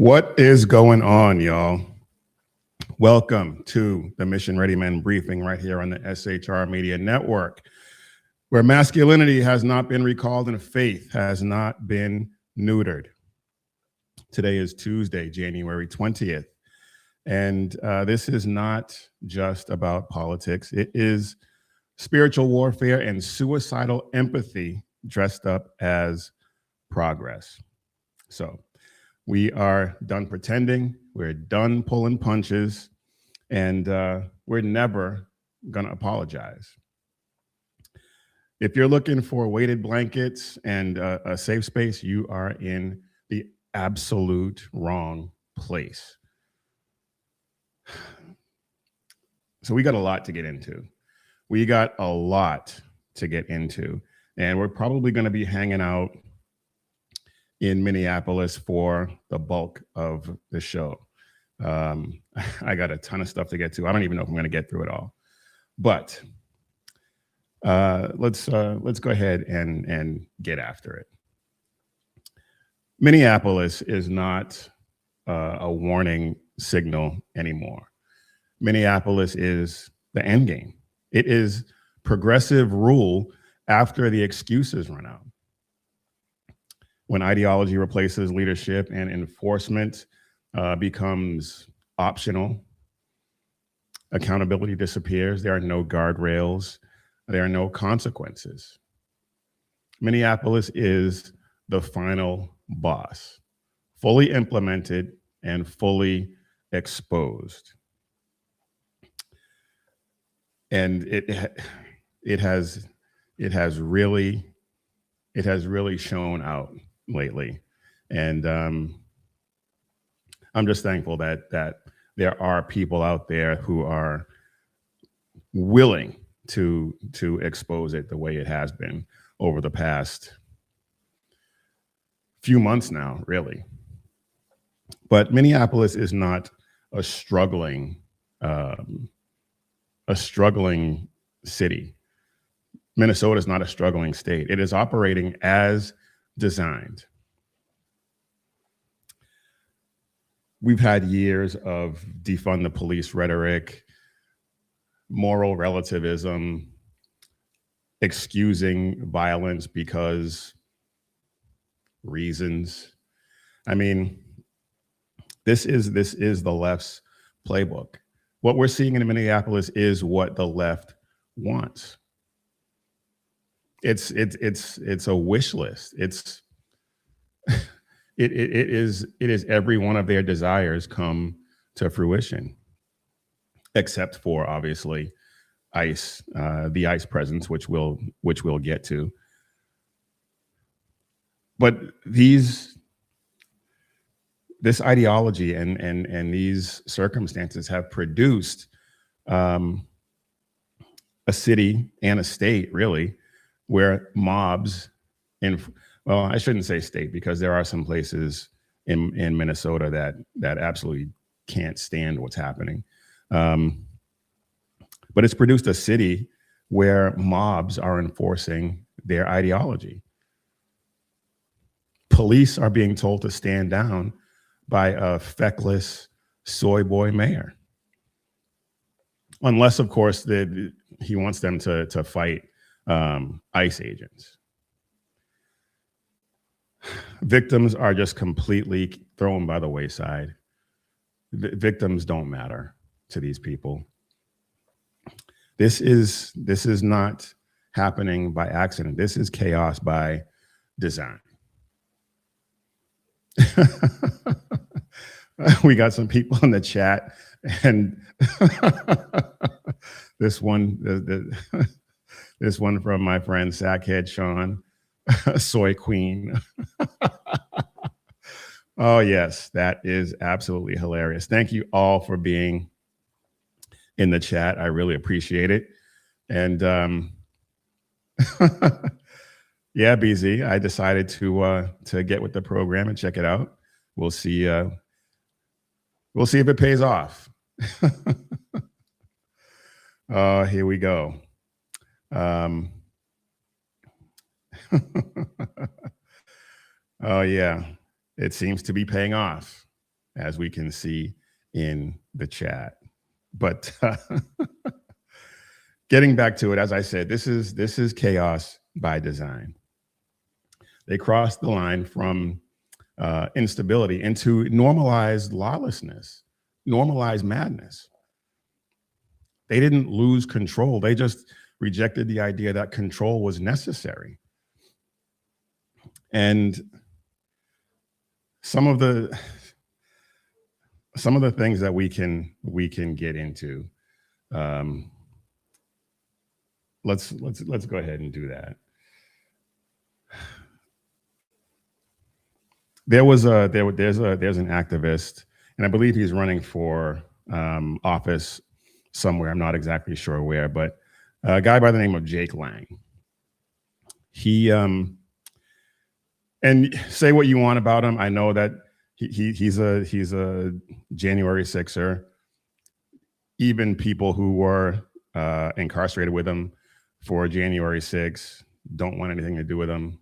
What is going on, y'all? Welcome to the Mission Ready Men briefing right here on the SHR Media Network, where masculinity has not been recalled and faith has not been neutered. Today is Tuesday, January 20th, and this is not just about politics. It is spiritual warfare and suicidal empathy dressed up as progress. So we are done pretending, we're done pulling punches, and we're never gonna apologize. If you're looking for weighted blankets and a safe space, you are in the absolute wrong place. So we got a lot to get into. We got a lot to get into, and we're probably gonna be hanging out in Minneapolis for the bulk of the show. I got a ton of stuff to get to. I don't even know if I'm going to get through it all, but let's go ahead and get after it. Minneapolis is not a warning signal anymore. Minneapolis is the end game. It is progressive rule after the excuses run out. When ideology replaces leadership and enforcement becomes optional, accountability disappears, there are no guardrails, there are no consequences. Minneapolis is the final boss, fully implemented and fully exposed. And it has really shown out lately, and I'm just thankful that there are people out there who are willing to expose it the way it has been over the past few months now, really. But Minneapolis is not a struggling city. Minnesota is not a struggling state. It is operating as designed. We've had years of defund the police rhetoric, moral relativism, excusing violence because reasons. I mean, this is the left's playbook. What we're seeing in Minneapolis is what the left wants. It's a wish list. It is every one of their desires come to fruition, except for obviously ICE, the ICE presence, which we'll get to. But this ideology and these circumstances have produced a city and a state, really, where mobs well, I shouldn't say state, because there are some places in Minnesota that absolutely can't stand what's happening. But it's produced a city where mobs are enforcing their ideology. Police are being told to stand down by a feckless soy boy mayor. Unless, of course, he wants them to fight ICE agents. Victims are just completely thrown by the wayside. Victims don't matter to these people. This is not happening by accident. This is chaos by design. We got some people in the chat, and this one from my friend Sackhead Sean, soy queen. Oh yes, that is absolutely hilarious. Thank you all for being in the chat. I really appreciate it. And yeah, BZ, I decided to get with the program and check it out. We'll see if it pays off. Here we go. Oh yeah, it seems to be paying off. as we can see in the chat. But getting back to it, as I said, this is chaos by design. They crossed the line from instability into normalized lawlessness, normalized madness. They didn't lose control. They just rejected the idea that control was necessary. And some of the things that we can get into. Let's go ahead and do that. There's an activist, and I believe he's running for office somewhere. I'm not exactly sure where, but a guy by the name of Jake Lang. He and say what you want about him. I know that he's a January 6er. Even people who were incarcerated with him for January 6th don't want anything to do with him.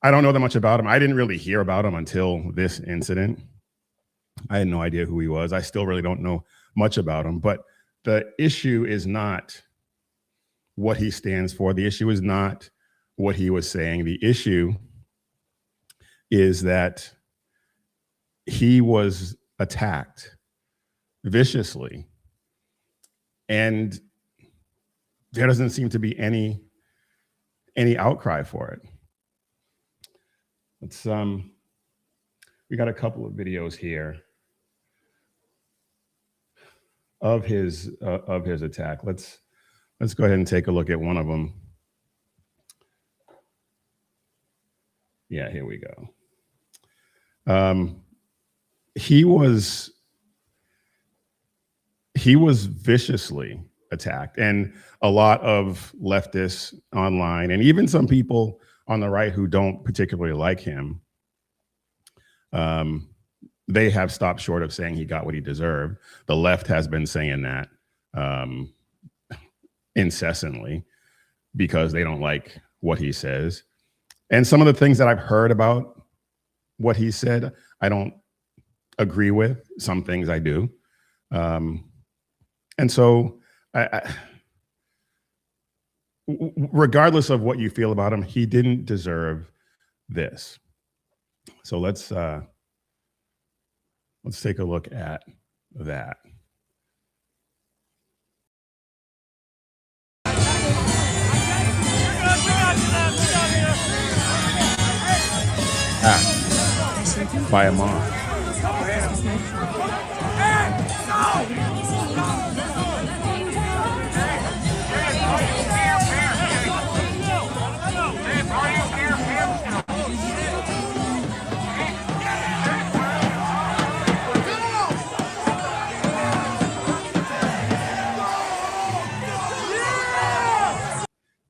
I don't know that much about him. I didn't really hear about him until this incident. I had no idea who he was. I still really don't know much about him. But the issue is not what he stands for. The issue is not what he was saying. The issue is that he was attacked viciously, and there doesn't seem to be any outcry for it. Let's we got a couple of videos here of his attack. Let's go ahead and take a look at one of them. Yeah, here we go. He was viciously attacked, and a lot of leftists online, and even some people on the right who don't particularly like him, they have stopped short of saying he got what he deserved. The left has been saying that incessantly because they don't like what he says. And some of the things that I've heard about what he said, I don't agree with. Some things I do. And so regardless of what you feel about him, he didn't deserve this. So let's take a look at that. By a mom.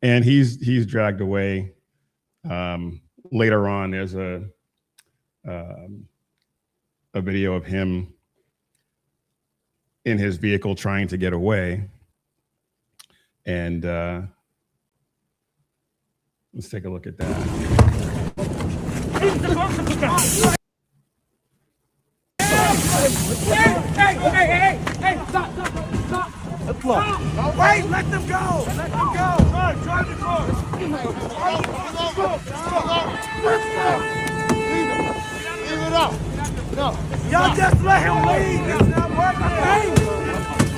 And he's dragged away. Later on, there's a video of him in his vehicle trying to get away. And let's take a look at that. Hey, stop. Let's look. No, wait, let them go. Let them go. Drive the car. Leave it up. No. Y'all just let him leave. It's not working. Hey,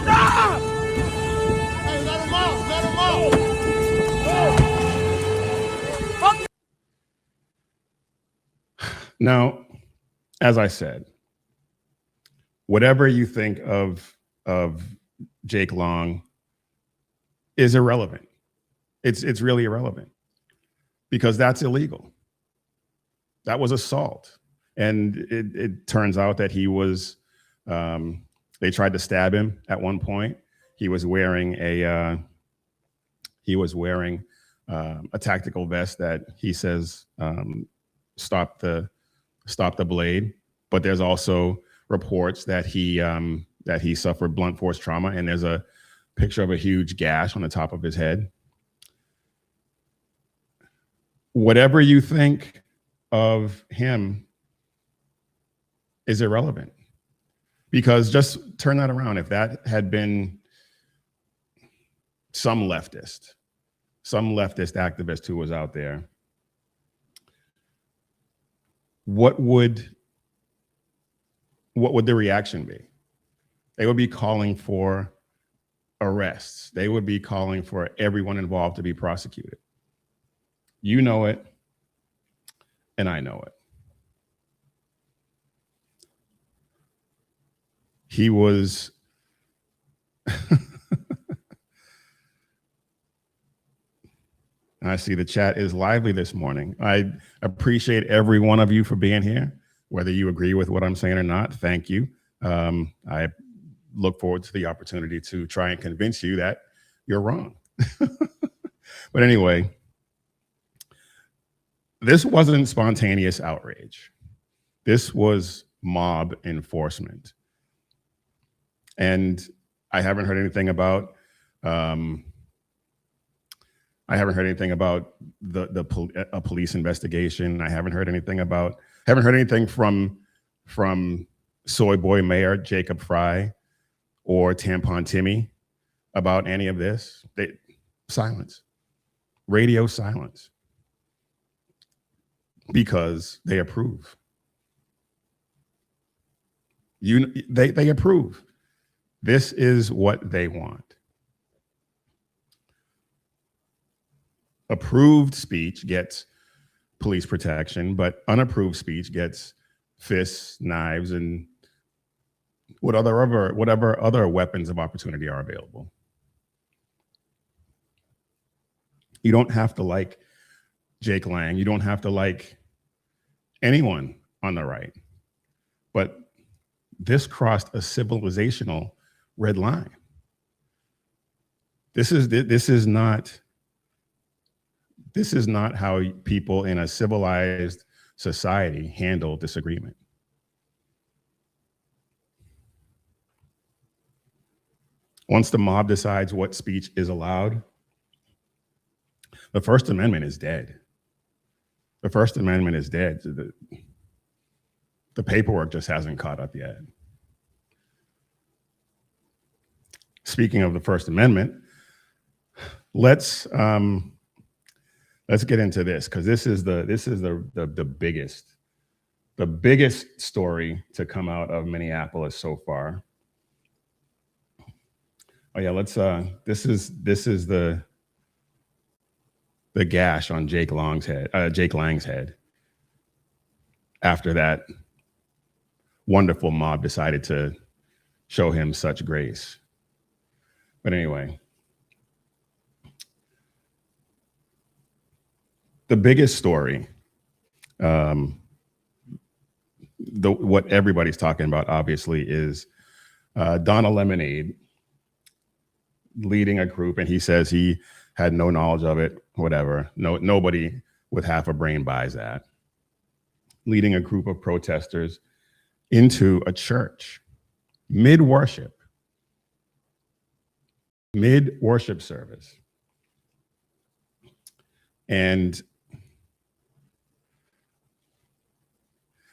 stop. Hey, let him out. Let him out. Now, as I said, whatever you think of Jake Long is irrelevant. It's really irrelevant because that's illegal. That was assault. And it turns out that he was, they tried to stab him at one point. He was wearing a tactical vest that he says stop the blade. But there's also reports that he suffered blunt force trauma, and there's a picture of a huge gash on the top of his head. Whatever you think of him, is irrelevant. Because just turn that around. If that had been some leftist activist who was out there, what would the reaction be? They would be calling for arrests. They would be calling for everyone involved to be prosecuted. You know it, and I know it. He was I see the chat is lively this morning. I appreciate every one of you for being here, whether you agree with what I'm saying or not. Thank you. I look forward to the opportunity to try and convince you that you're wrong. But anyway, this wasn't spontaneous outrage. This was mob enforcement. And I haven't heard anything about a police investigation. I haven't heard anything from Soy Boy Mayor Jacob Fry or Tampon Timmy about any of this. Silence, radio silence, because they approve. They approve. This is what they want. Approved speech gets police protection, but unapproved speech gets fists, knives, and whatever other weapons of opportunity are available. You don't have to like Jake Lang. You don't have to like anyone on the right. But this crossed a civilizational red line. This is not how people in a civilized society handle disagreement. Once the mob decides what speech is allowed, the First Amendment is dead. The First Amendment is dead. The paperwork just hasn't caught up yet. Speaking of the First Amendment, let's get into this, because this is the biggest story to come out of Minneapolis so far. Oh yeah, this is the gash on Jake Lang's head after that wonderful mob decided to show him such grace. But anyway, the biggest story, what everybody's talking about, obviously, is Donna Lemonade leading a group, and he says he had no knowledge of it, whatever. Nobody with half a brain buys that. Leading a group of protesters into a church, mid-worship service. And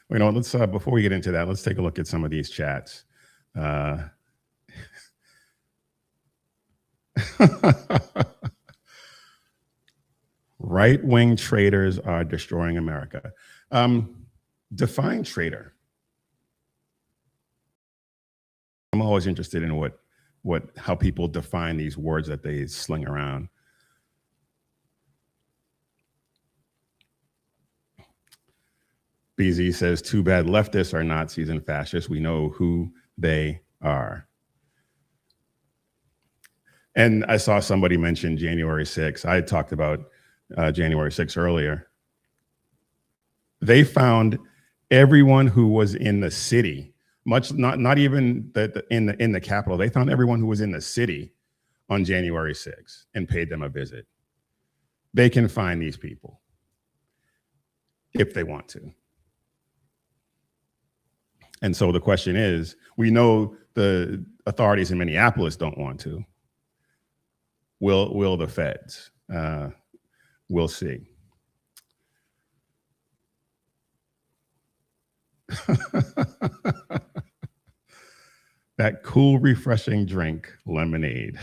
let's before we get into that, let's take a look at some of these chats. Right-wing traitors are destroying America. Define traitor. I'm always interested in how people define these words that they sling around. BZ says, too bad leftists are Nazis and fascists. We know who they are. And I saw somebody mention January 6th. I had talked about January 6th earlier. They found everyone who was in the city, not even in the Capitol. They found everyone who was in the city on January 6th and paid them a visit. They can find these people if they want to. And so the question is, we know the authorities in Minneapolis don't want to. Will the feds? We'll see. That cool, refreshing drink, lemonade.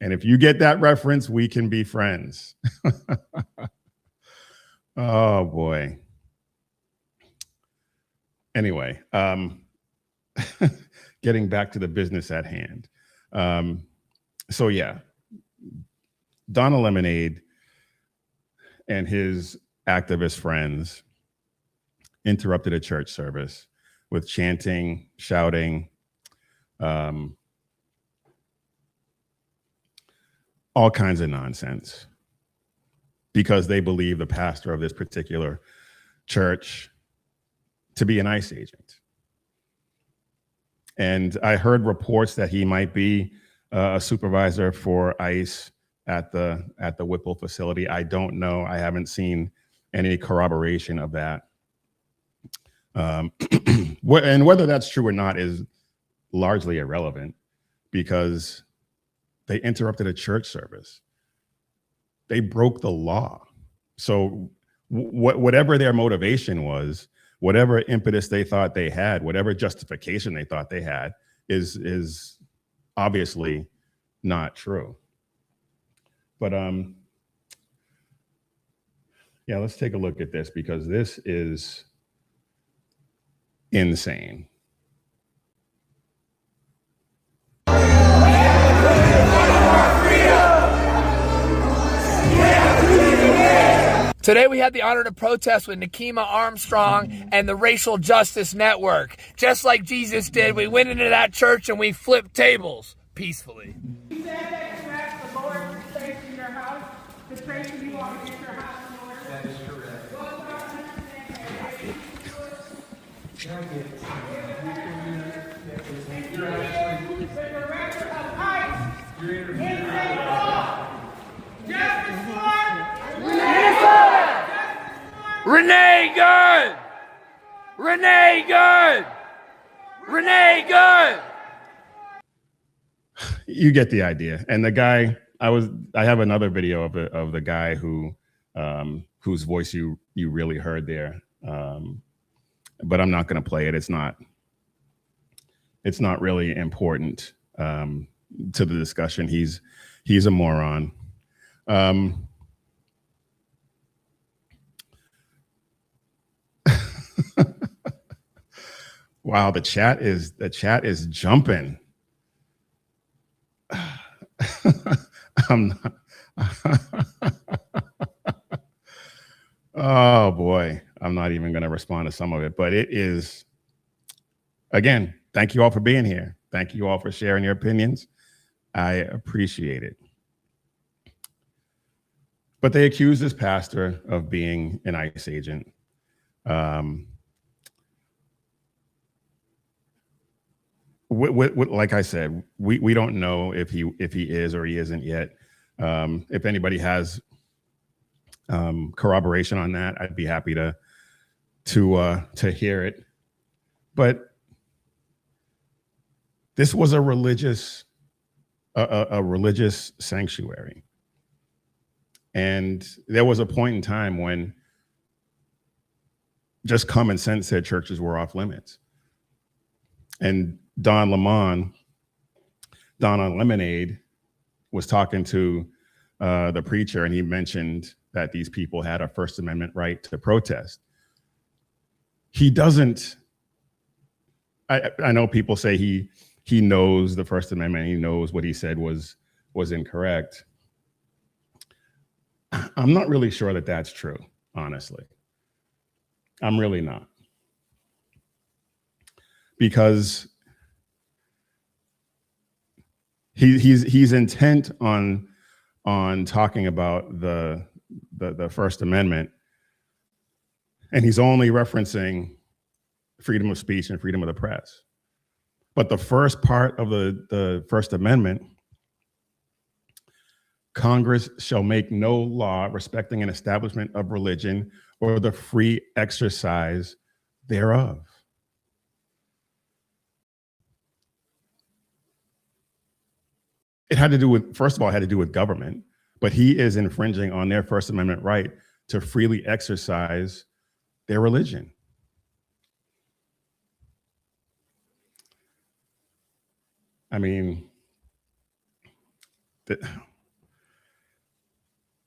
And if you get that reference, we can be friends. Oh, boy. Anyway, getting back to the business at hand. So yeah, Donna Lemonade and his activist friends interrupted a church service with chanting, shouting, all kinds of nonsense, because they believe the pastor of this particular church to be an ICE agent. And I heard reports that he might be a supervisor for ICE at the Whipple facility. I don't know. I haven't seen any corroboration of that. And whether that's true or not is largely irrelevant, because they interrupted a church service. They broke the law. So whatever their motivation was, whatever impetus they thought they had, whatever justification they thought they had, is obviously not true. But yeah, let's take a look at this, because this is insane. Today we had the honor to protest with Nikema Armstrong and the Racial Justice Network. Just like Jesus did, we went into that church and we flipped tables peacefully. You said that you asked the Lord to pray for your house, to pray for you all to get your house in order. That is correct. The director of ICE insane law. Justice for Renee Good! Renee Good! Renee Good! You get the idea. And the guy, I have another video of the guy who whose voice you really heard there, but I'm not going to play it. It's not really important to the discussion. He's a moron. Wow, the chat is jumping. I'm not. Oh boy, I'm not even going to respond to some of it, but it is, again, thank you all for being here. Thank you all for sharing your opinions. I appreciate it. But they accuse this pastor of being an ICE agent. Like I said, we don't know if he is or he isn't yet. If anybody has corroboration on that, I'd be happy to hear it. But this was a religious sanctuary, and there was a point in time when just common sense said churches were off limits. And Donna Lemonade was talking to the preacher, and he mentioned that these people had a First Amendment right to protest. He doesn't. I know people say he knows the First Amendment. He knows what he said was incorrect. I'm not really sure that that's true, honestly. I'm really not. Because he's intent on talking about the First Amendment, and he's only referencing freedom of speech and freedom of the press. But the first part of the First Amendment, Congress shall make no law respecting an establishment of religion or the free exercise thereof. It had to do with, first of all, it had to do with government, but he is infringing on their First Amendment right to freely exercise their religion. I mean,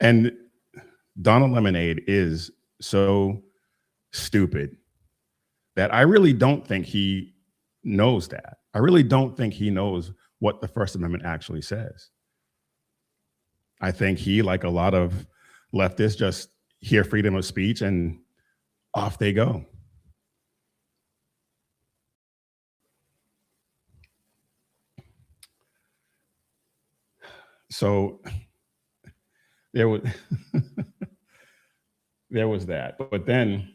and Donald Lemonade is so stupid that I really don't think he knows that. I really don't think he knows what the First Amendment actually says. I think he, like a lot of leftists, just hear freedom of speech and off they go. So there was there was that. But then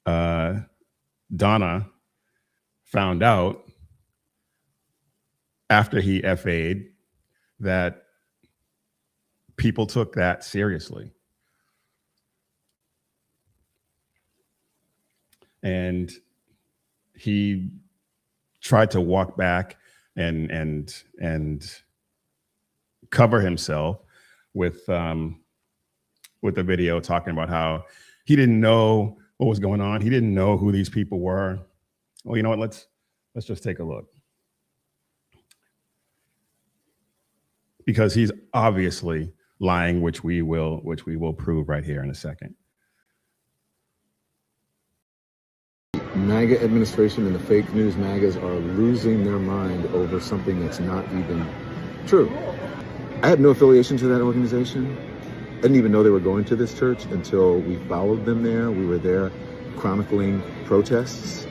Donna found out after he FA'd that people took that seriously. And he tried to walk back and cover himself with a video talking about how he didn't know what was going on. He didn't know who these people were. Well, you know what? Let's just take a look. Because he's obviously lying, which we will prove right here in a second. MAGA administration and the fake news MAGAs are losing their mind over something that's not even true. I had no affiliation to that organization. I didn't even know they were going to this church until we followed them there. We were there chronicling protests.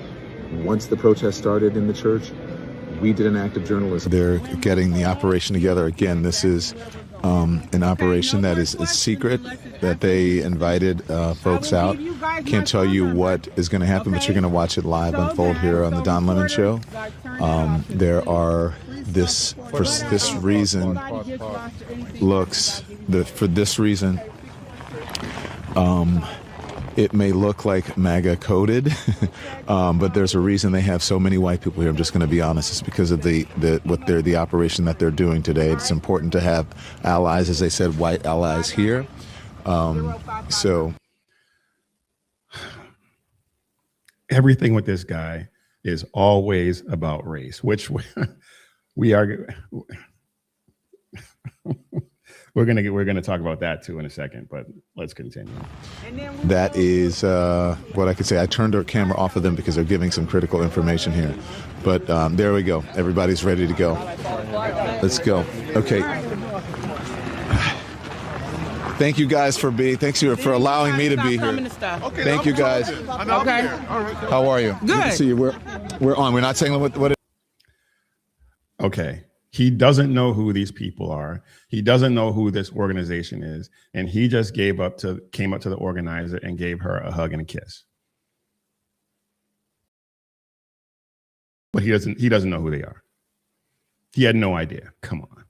Once the protest started in the church, we did an act of journalism. They're getting the operation together. Again, this is an operation that is secret, that they invited folks out. Can't tell you what is going to happen, but you're going to watch it live unfold here on the Don Lemon Show. There are for this reason, it may look like MAGA coded, but there's a reason they have so many white people here. I'm just going to be honest. It's because of the operation that they're doing today. It's important to have allies, as they said, white allies here. So everything with this guy is always about race, which we are. We're gonna talk about that too in a second, but let's continue. That is what I could say. I turned our camera off of them because they're giving some critical information here. But there we go. Everybody's ready to go. Let's go. Okay. Thank you guys for allowing me to be here. Okay, Thank you guys. Okay. All right. How are you? Good to see you. We're on. We're not saying what. Okay. He doesn't know who these people are. He doesn't know who this organization is. And he just came up to the organizer and gave her a hug and a kiss. But he doesn't know who they are. He had no idea. Come on.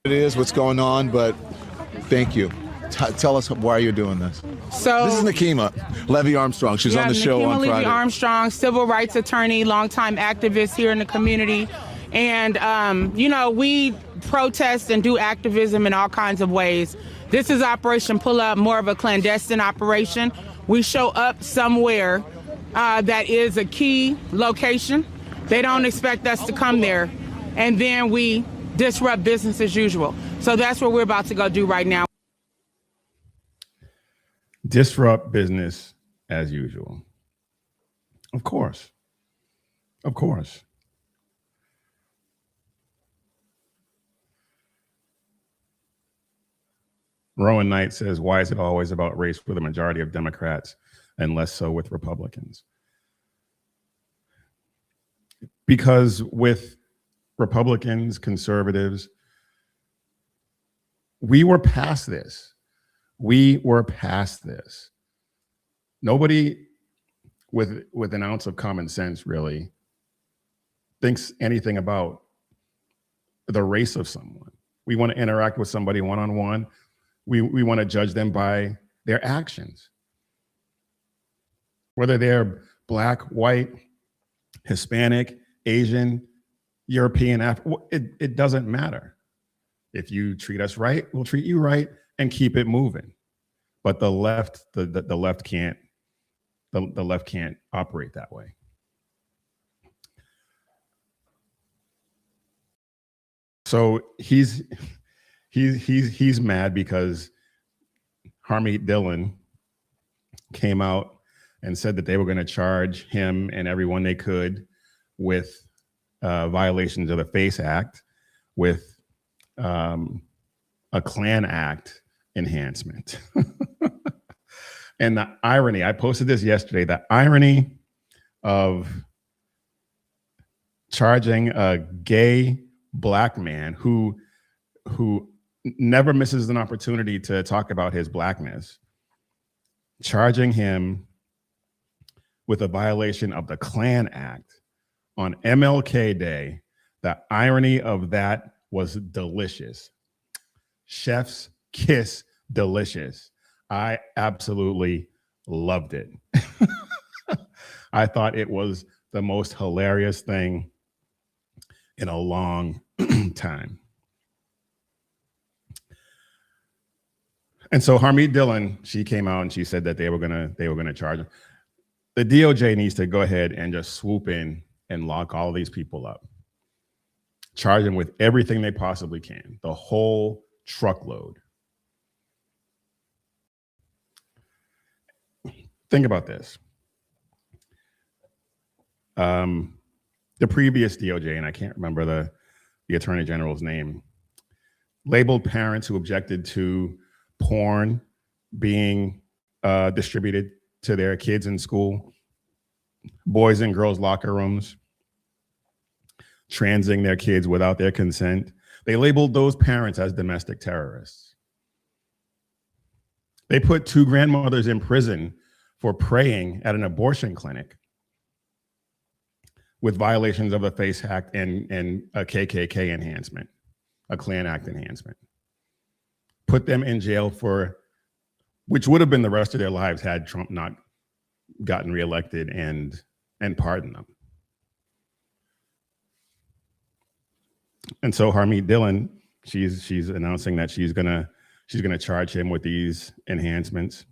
It is what's going on, but thank you. Tell us why you're doing this. So this is Nakima Levy Armstrong. She's on the show Nakima on Friday. Levy Armstrong, civil rights attorney, longtime activist here in the community. And, we protest and do activism in all kinds of ways. This is Operation Pull Up, more of a clandestine operation. We show up somewhere that is a key location. They don't expect us to come there. And then we disrupt business as usual. So that's what we're about to go do right now. Disrupt business as usual. Of course. Of course. Rowan Knight says, why is it always about race for the majority of Democrats and less so with Republicans? Because with Republicans, conservatives, we were past this. We were past this. Nobody with an ounce of common sense really thinks anything about the race of someone. We want to interact with somebody one-on-one. We want to judge them by their actions. Whether they're Black, white, Hispanic, Asian, European, it doesn't matter. If you treat us right, we'll treat you right and keep it moving. But the left can't operate that way. So he's mad because Harmeet Dillon came out and said that they were going to charge him and everyone they could with violations of the FACE Act, with a Klan Act enhancement. And the irony, I posted this yesterday, the irony of charging a gay Black man who never misses an opportunity to talk about his Blackness, charging him with a violation of the Klan Act on MLK Day. The irony of that was delicious. Chef's kiss delicious. I absolutely loved it. I thought it was the most hilarious thing in a long time. And so Harmeet Dillon, she came out and she said that they were gonna charge her. The DOJ needs to go ahead and just swoop in and lock all these people up. Charge them with everything they possibly can, the whole truckload. Think about this. The previous DOJ, and I can't remember the Attorney General's name, labeled parents who objected to porn being distributed to their kids in school, boys and girls locker rooms, transing their kids without their consent. They labeled those parents as domestic terrorists. They put 2 grandmothers in prison for praying at an abortion clinic with violations of the FACE Act and a KKK enhancement, a Klan Act enhancement. Put them in jail for, which would have been the rest of their lives had Trump not gotten reelected and pardoned them. And so Harmeet Dillon, she's announcing that she's gonna charge him with these enhancements.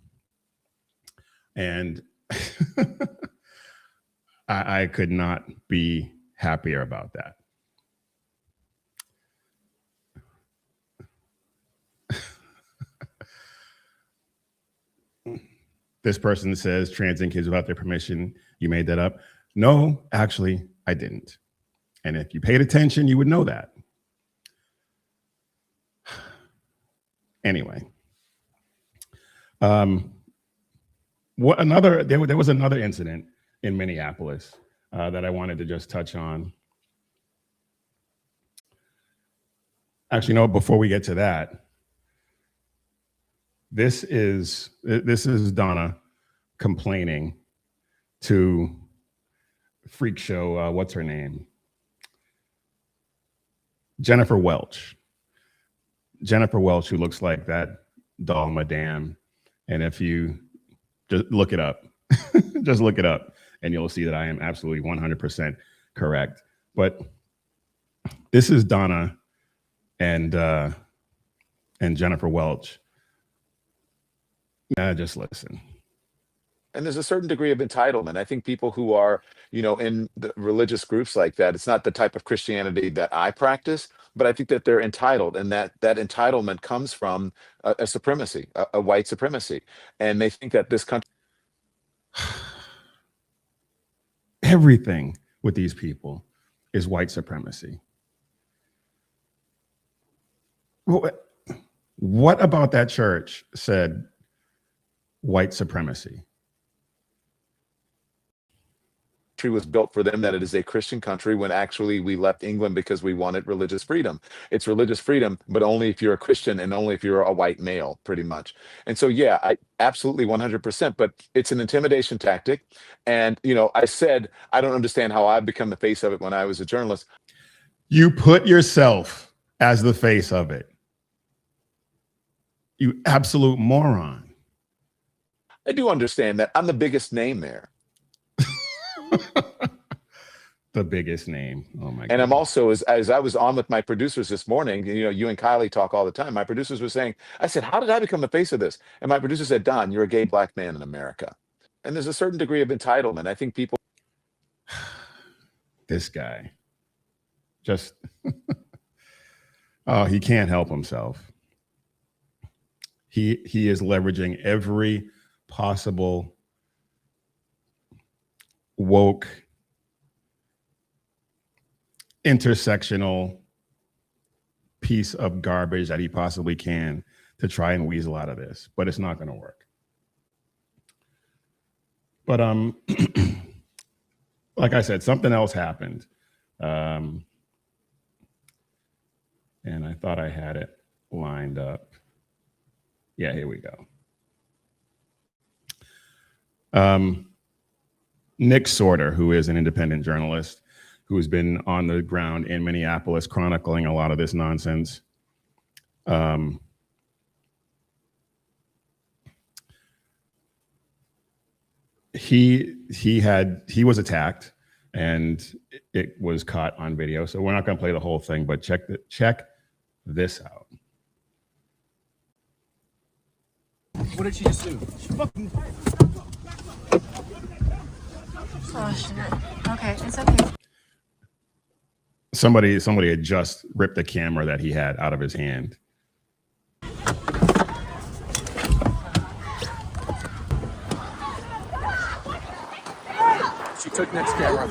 And I could not be happier about that. This person says transing kids without their permission. You made that up. No, actually, I didn't. And if you paid attention, you would know that. Anyway, there was another incident in Minneapolis that I wanted to just touch on. Actually, no, before we get to that, this is Donna complaining to freak show, what's her name? Jennifer Welch. Jennifer Welch, who looks like that doll madame. And if you just look it up, just look it up, and you'll see that I am absolutely 100% correct. But this is Donna and Jennifer Welch. Just listen. And there's a certain degree of entitlement. I think people who are, in the religious groups like that, it's not the type of Christianity that I practice, but I think that they're entitled, and that entitlement comes from a supremacy, a white supremacy. And they think that this country. Everything with these people is white supremacy. What about that church said white supremacy? Was built for them, that it is a Christian country, when actually we left England because we wanted religious freedom. It's religious freedom, but only if you're a Christian and only if you're a white male, pretty much. And so, yeah, I absolutely 100%, but it's an intimidation tactic. And, I said, I don't understand how I've become the face of it when I was a journalist. You put yourself as the face of it. You absolute moron. I do understand that. I'm the biggest name there. The biggest name. Oh my God. And I'm also, as I was on with my producers this morning, you and Kylie talk all the time. My producers were saying, I said, how did I become the face of this? And my producer said, Don, you're a gay Black man in America. And there's a certain degree of entitlement. I think people. This guy. Just. Oh, he can't help himself. He is leveraging every possible woke, intersectional piece of garbage that he possibly can to try and weasel out of this, but it's not going to work. But like I said, something else happened. And I thought I had it lined up. Yeah, here we go. Nick Sorter, who is an independent journalist, who's been on the ground in Minneapolis chronicling a lot of this nonsense. He was attacked, and it was caught on video. So we're not going to play the whole thing, but check this out. What did she just do? Oh shit. Okay, it's okay. Somebody had just ripped the camera that he had out of his hand. She took Nick's camera.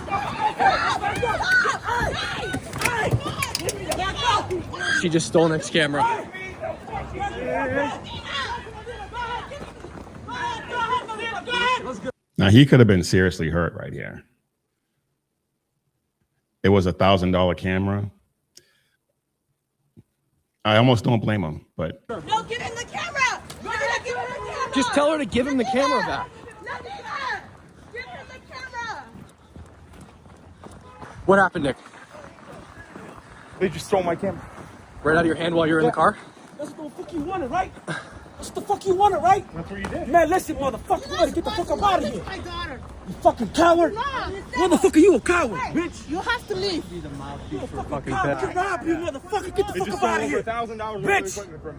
She just stole Nick's camera. Now, he could have been seriously hurt right here. It was $1,000 camera. I almost don't blame him, but. No, give him the camera! Give him the camera! Just tell her to give him the camera back. Give him the camera! What happened, Nick? They just stole my camera. Right out of your hand while you were in the car? That's what the fuck you wanted, right? That's what the fuck you wanted, right? That's what you did. Man, listen, motherfucker, you better get the fuck up out of here. My daughter. You fucking coward. Motherfucker, you a coward, bitch. You have to leave. You a fucking coward. Get robbed, you motherfucker. Get the fuck up out of here. Bitch.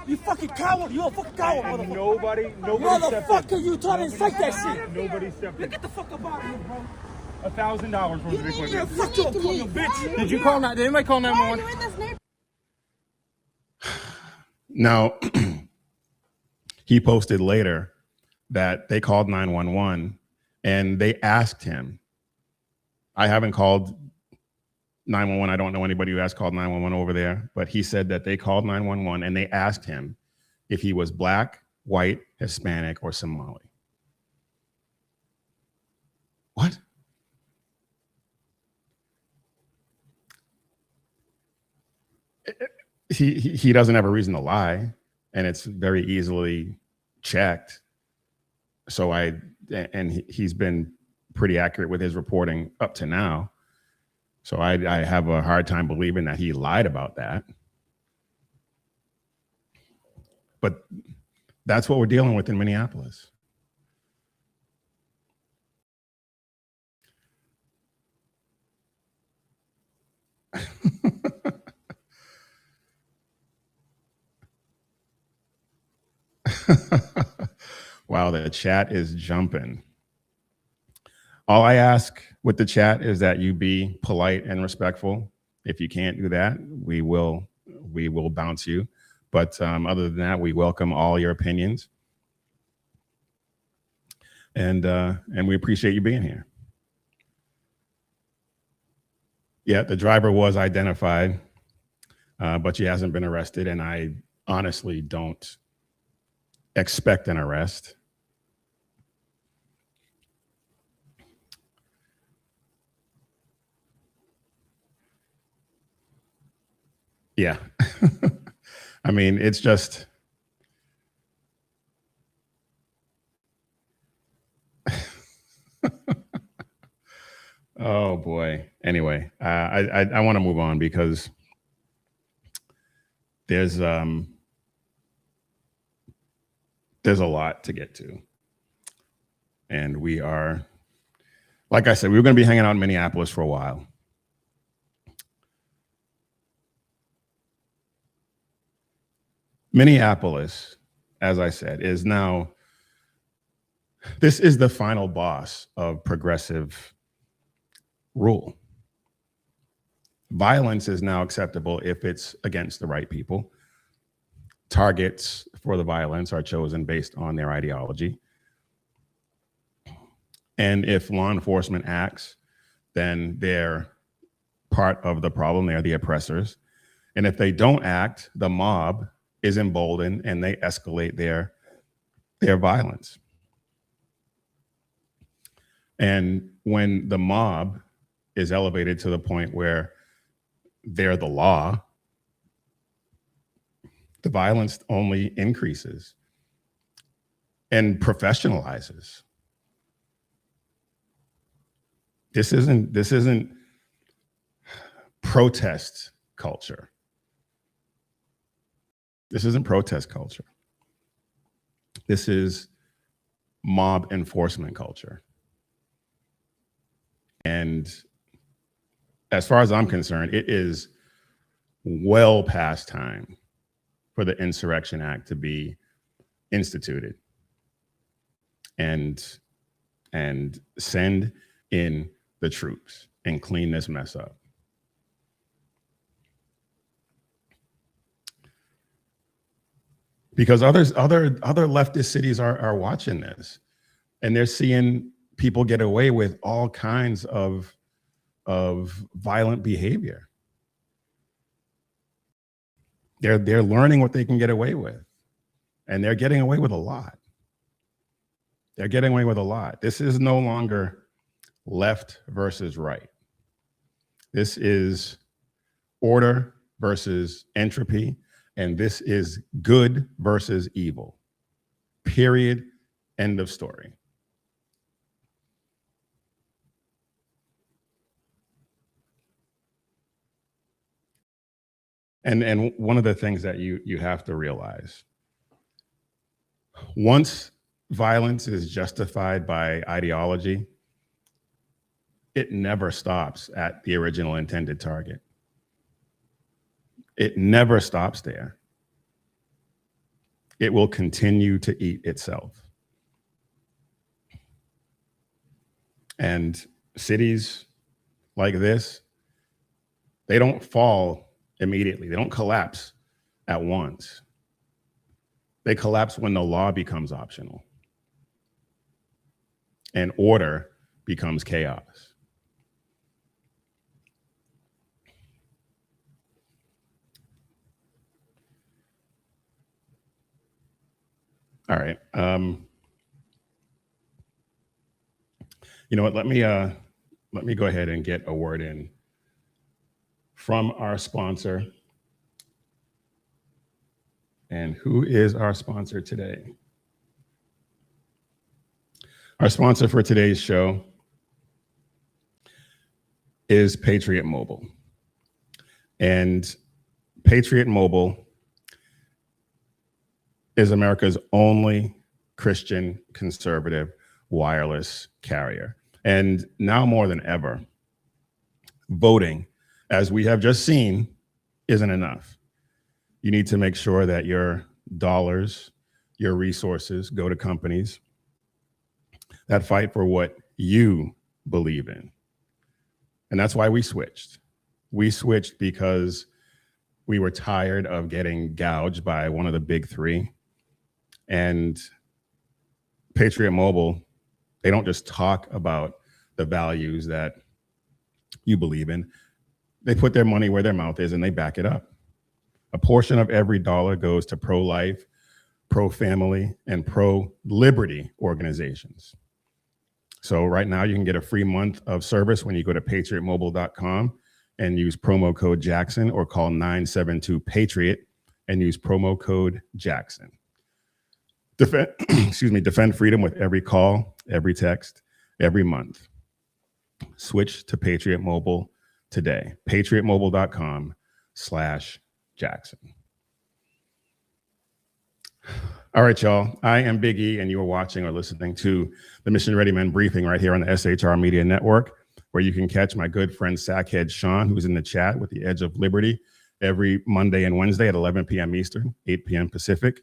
You fucking coward. You a fucking coward, motherfucker. Nobody motherfucker, you trying to incite that shit. Nobody stepped in. Get the fuck up out of here, bro. $1,000 worth of equipment. Fuck you, you bitch. Did you call that? Did anybody call 911? Now, he posted later that they called 911 and they asked him. I haven't called 911. I don't know anybody who has called 911 over there, but he said that they called 911 and they asked him if he was black, white, Hispanic, or Somali. What? He doesn't have a reason to lie, and it's very easily checked. So he's been pretty accurate with his reporting up to now. So I have a hard time believing that he lied about that. But that's what we're dealing with in Minneapolis. Wow, the chat is jumping. All I ask with the chat is that you be polite and respectful. If you can't do that, we will bounce you. But other than that, we welcome all your opinions. And we appreciate you being here. Yeah, the driver was identified, but she hasn't been arrested, and I honestly don't expect an arrest. Yeah. I mean, it's just oh boy. Anyway, I want to move on because there's a lot to get to. And we are, like I said, we were going to be hanging out in Minneapolis for a while. Minneapolis, as I said, is now, this is the final boss of progressive rule. Violence is now acceptable if it's against the right people. Targets for the violence are chosen based on their ideology. And if law enforcement acts, then they're part of the problem. They're the oppressors. And if they don't act, the mob is emboldened and they escalate their violence. And when the mob is elevated to the point where they're the law, the violence only increases and professionalizes. This isn't protest culture. This isn't protest culture. This is mob enforcement culture. And as far as I'm concerned, it is well past time for the Insurrection Act to be instituted and send in the troops and clean this mess up. Because other leftist cities are watching this, and they're seeing people get away with all kinds of violent behavior. They're learning what they can get away with, and they're getting away with a lot. They're getting away with a lot. This is no longer left versus right. This is order versus entropy, and this is good versus evil. Period. End of story. And one of the things that you have to realize, once violence is justified by ideology, it never stops at the original intended target. It never stops there. It will continue to eat itself. And cities like this, they don't fall immediately. They don't collapse at once. They collapse when the law becomes optional and order becomes chaos. All right. You know what? Let me go ahead and get a word in from our sponsor. And who is our sponsor today? Our sponsor for today's show is Patriot Mobile. And Patriot Mobile is America's only Christian conservative wireless carrier. And now more than ever, voting, as we have just seen, isn't enough. You need to make sure that your dollars, your resources go to companies that fight for what you believe in. And that's why we switched. We switched because we were tired of getting gouged by one of the big three. And Patriot Mobile, they don't just talk about the values that you believe in. They put their money where their mouth is and they back it up. A portion of every dollar goes to pro-life, pro-family, and pro-liberty organizations. So right now you can get a free month of service when you go to patriotmobile.com and use promo code Jackson, or call 972-PATRIOT and use promo code Jackson. Defend freedom with every call, every text, every month. Switch to Patriot Mobile today. patriotmobile.com/Jackson. All right, y'all. I am Big E, and you are watching or listening to the Mission Ready Men briefing right here on the SHR Media Network, where you can catch my good friend Sackhead Sean, who's in the chat with the Edge of Liberty, every Monday and Wednesday at 11 p.m. Eastern, 8 p.m. Pacific.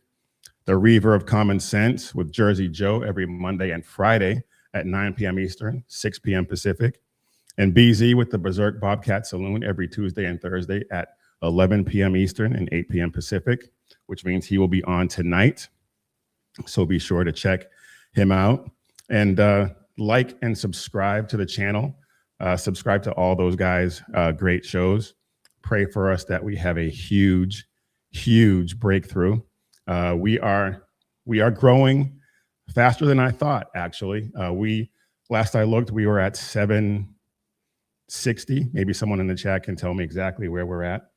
The Reaver of Common Sense with Jersey Joe every Monday and Friday at 9 p.m. Eastern, 6 p.m. Pacific. And BZ with the Berserk Bobcat Saloon every Tuesday and Thursday at 11 p.m. Eastern and 8 p.m. Pacific, which means he will be on tonight. So be sure to check him out and like and subscribe to the channel. Subscribe to all those guys' great shows. Pray for us that we have a huge, huge breakthrough. We are growing faster than I thought, actually. Last I looked, we were at 760. Maybe someone in the chat can tell me exactly where we're at.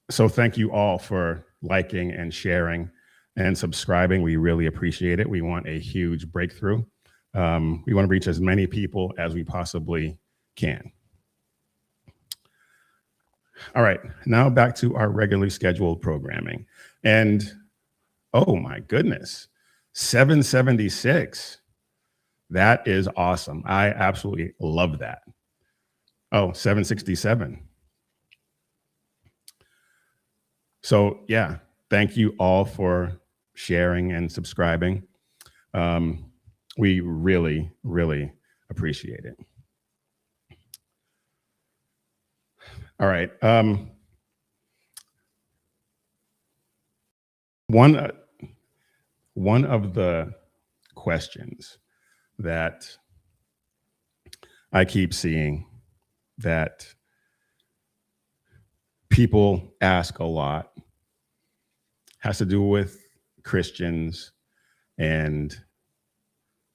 So thank you all for liking and sharing and subscribing. We really appreciate it. We want a huge breakthrough. We want to reach as many people as we possibly can. All right, now back to our regularly scheduled programming. And oh my goodness, 776. That is awesome. I absolutely love that. Oh, 767. So yeah, thank you all for sharing and subscribing. We really, really appreciate it. All right. One of the questions that I keep seeing that people ask a lot has to do with Christians and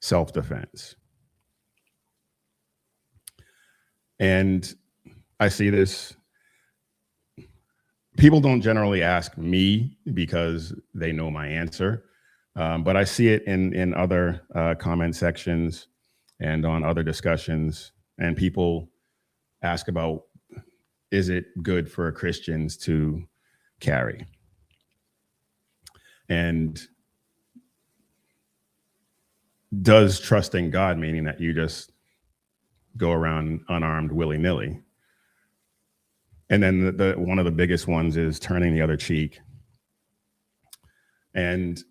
self-defense. And I see this. People don't generally ask me because they know my answer, but I see it in other comment sections and on other discussions, and people ask about, is it good for Christians to carry? And does trusting God, meaning that you just go around unarmed willy-nilly? And then one of the biggest ones is turning the other cheek. And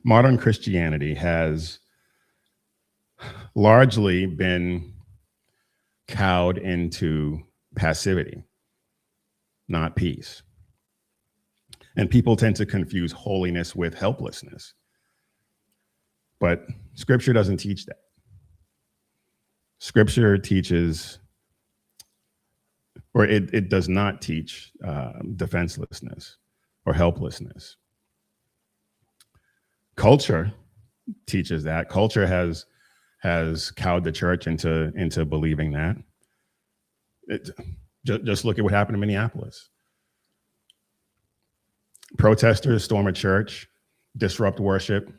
modern Christianity has largely been cowed into passivity, not peace. And people tend to confuse holiness with helplessness. But Scripture doesn't teach that. Scripture teaches, or it does not teach defenselessness or helplessness. Culture teaches that. Culture has cowed the church into believing that. Just look at what happened in Minneapolis. Protesters storm a church, disrupt worship,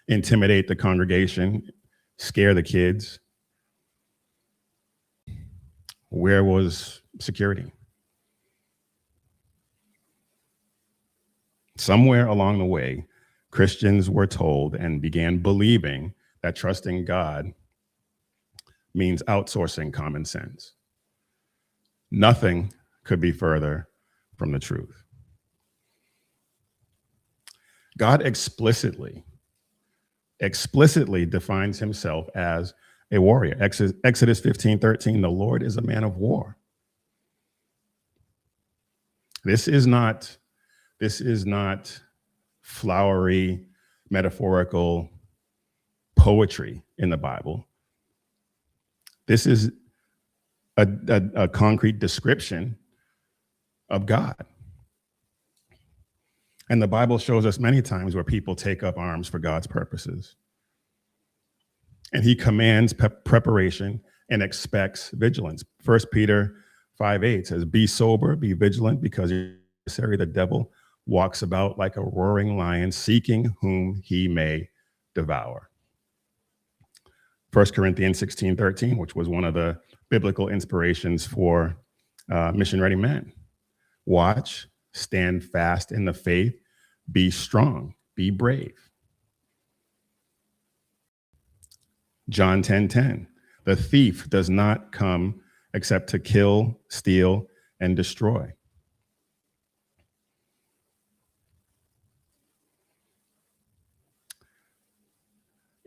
intimidate the congregation, scare the kids. Where was security? Somewhere along the way, Christians were told and began believing that trusting God means outsourcing common sense. Nothing could be further from the truth. God explicitly defines himself as a warrior. Exodus 15:13, the Lord is a man of war. This is not flowery, metaphorical poetry in the Bible. This is a concrete description of God. And the Bible shows us many times where people take up arms for God's purposes. And he commands preparation and expects vigilance. 1 Peter 5:8 says, be sober, be vigilant, because your adversary, the devil, walks about like a roaring lion, seeking whom he may devour. 1 Corinthians 16:13, which was one of the biblical inspirations for Mission Ready Men. Watch, stand fast in the faith, be strong, be brave. John 10:10, the thief does not come except to kill, steal, and destroy.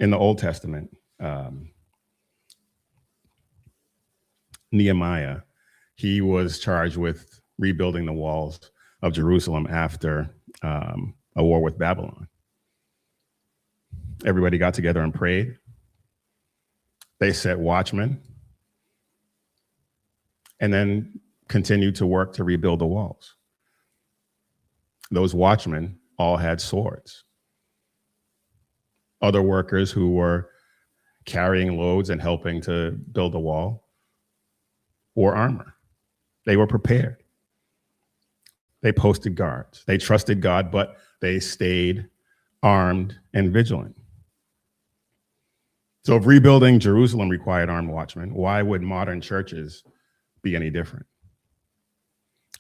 In the Old Testament, Nehemiah, he was charged with rebuilding the walls of Jerusalem after a war with Babylon. Everybody got together and prayed. They set watchmen and then continued to work to rebuild the walls. Those watchmen all had swords. Other workers who were carrying loads and helping to build the wall wore armor. They were prepared. They posted guards. They trusted God, but they stayed armed and vigilant. So if rebuilding Jerusalem required armed watchmen, why would modern churches be any different?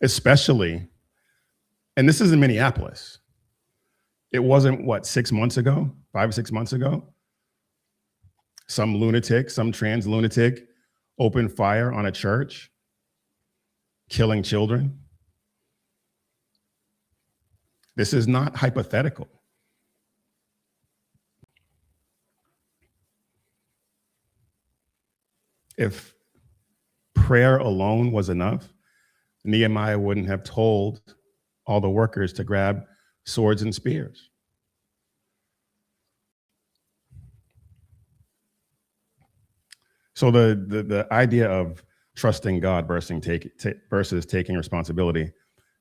Especially, and this is in Minneapolis. It wasn't, what, 6 months ago, 5 or 6 months ago? Some lunatic, some trans lunatic opened fire on a church, killing children. This is not hypothetical. If prayer alone was enough, Nehemiah wouldn't have told all the workers to grab swords and spears. So the idea of trusting God versus taking responsibility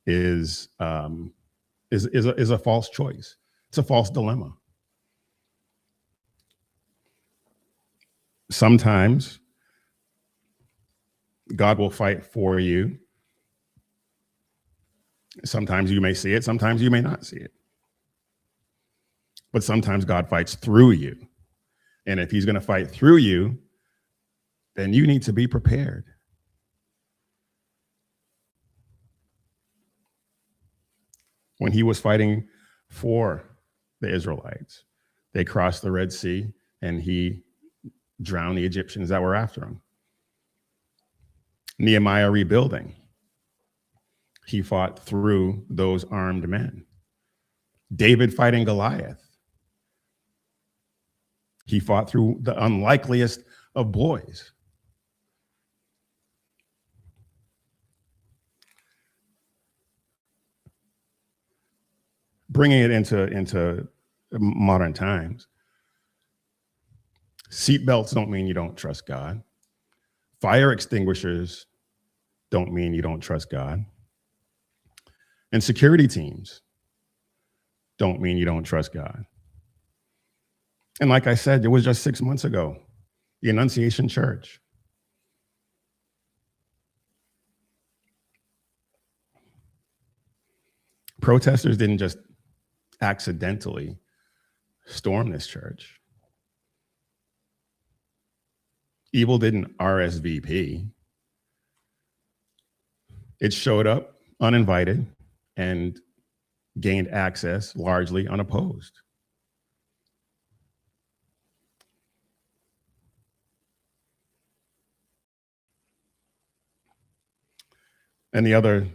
is a false choice. It's a false dilemma. Sometimes God will fight for you. Sometimes you may see it, sometimes you may not see it. But sometimes God fights through you. And if he's going to fight through you, then you need to be prepared. When he was fighting for the Israelites, they crossed the Red Sea and he drowned the Egyptians that were after him. Nehemiah rebuilding, he fought through those armed men. David fighting Goliath, he fought through the unlikeliest of boys. Bringing it into modern times, seatbelts don't mean you don't trust God. Fire extinguishers don't mean you don't trust God. And security teams don't mean you don't trust God. And like I said, it was just 6 months ago, the Annunciation Church. Protesters didn't just accidentally storm this church. Evil didn't RSVP. It showed up uninvited and gained access largely unopposed. And the other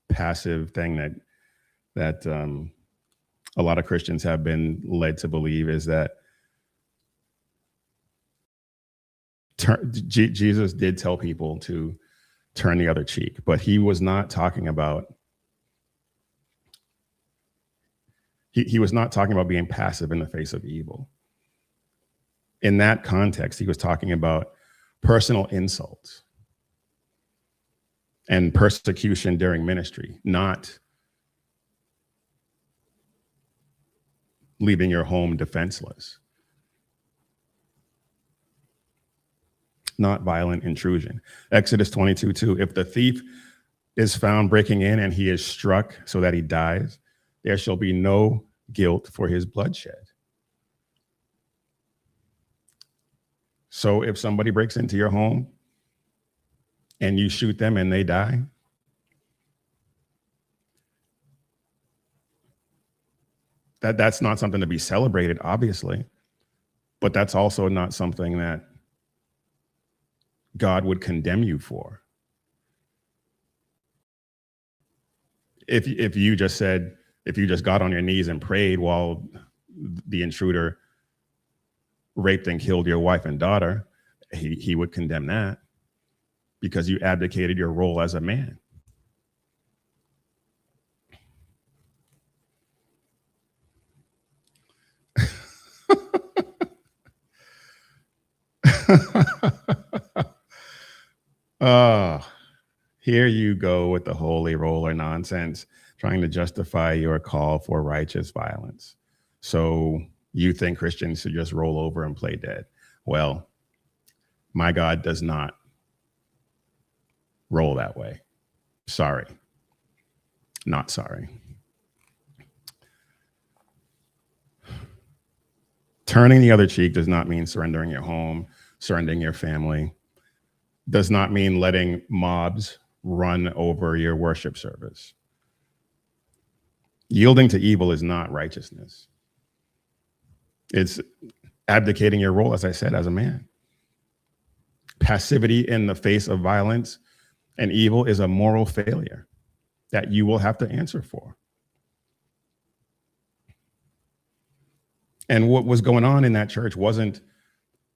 passive thing that a lot of Christians have been led to believe is that Jesus did tell people to turn the other cheek, but he was not talking about he was not talking about being passive in the face of evil. In that context, he was talking about personal insults and persecution during ministry, not leaving your home defenseless, not violent intrusion. Exodus 22:2, if the thief is found breaking in and he is struck so that he dies, there shall be no guilt for his bloodshed. So if somebody breaks into your home and you shoot them and they die, that's not something to be celebrated, obviously, but that's also not something that God would condemn you for. If you just got on your knees and prayed while the intruder raped and killed your wife and daughter, he would condemn that because you abdicated your role as a man. Here you go with the holy roller nonsense, trying to justify your call for righteous violence. So you think Christians should just roll over and play dead. Well, my God does not roll that way. Sorry. Not sorry. Turning the other cheek does not mean surrendering your home, surrendering your family, does not mean letting mobs run over your worship service. Yielding to evil is not righteousness. It's abdicating your role, as I said, as a man. Passivity in the face of violence and evil is a moral failure that you will have to answer for. And what was going on in that church wasn't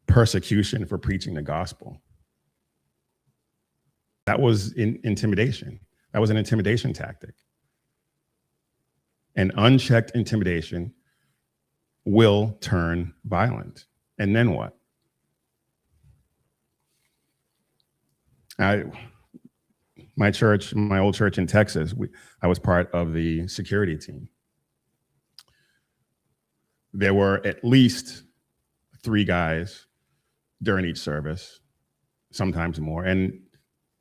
persecution for preaching the gospel. That was intimidation. That was an intimidation tactic. And unchecked intimidation will turn violent. And then what? My church, my old church in Texas, I was part of the security team. There were at least 3 guys during each service, sometimes more, and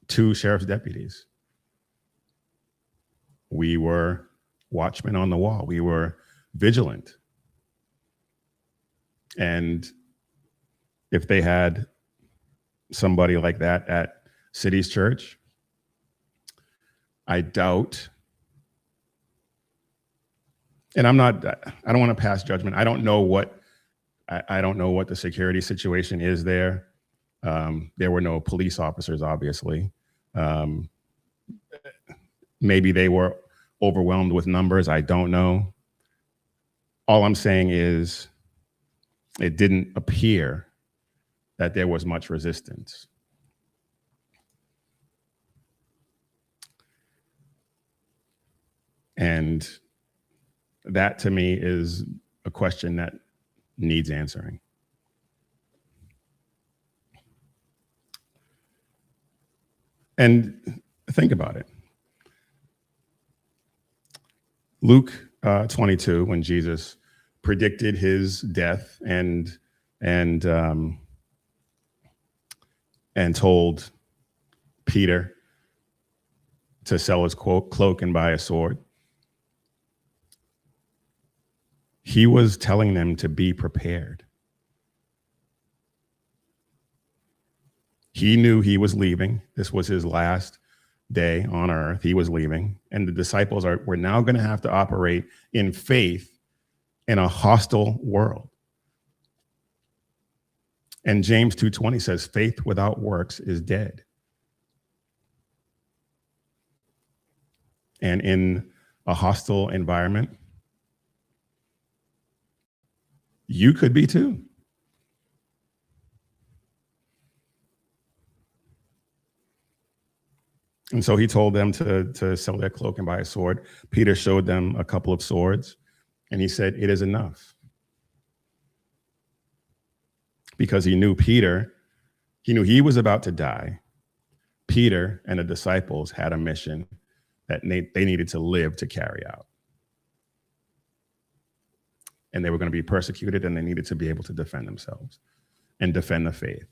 2 sheriff's deputies. We were watchmen on the wall. We were vigilant. And if they had somebody like that at City's church, I doubt, and I don't want to pass judgment. I don't know what the security situation is there. There were no police officers, obviously. Maybe they were overwhelmed with numbers. I don't know. All I'm saying is it didn't appear that there was much resistance. And that to me is a question that needs answering. And think about it. Luke 22, when Jesus predicted his death and told Peter to sell his cloak and buy a sword, he was telling them to be prepared. He knew he was leaving. This was his last day on earth. He was leaving. And the disciples were now going to have to operate in faith in a hostile world. And James 2:20 says, faith without works is dead. And in a hostile environment, you could be too. And so he told them to sell their cloak and buy a sword. Peter showed them a couple of swords, and he said, it is enough. Because he knew he was about to die. Peter and the disciples had a mission that they needed to live to carry out. And they were going to be persecuted, and they needed to be able to defend themselves and defend the faith.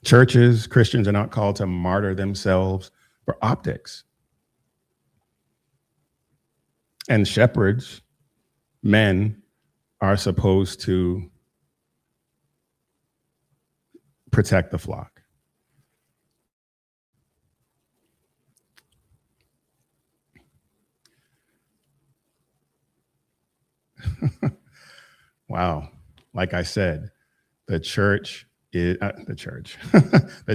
Churches, Christians are not called to martyr themselves for optics. And shepherds, men, are supposed to protect the flock. Wow. Like I said, the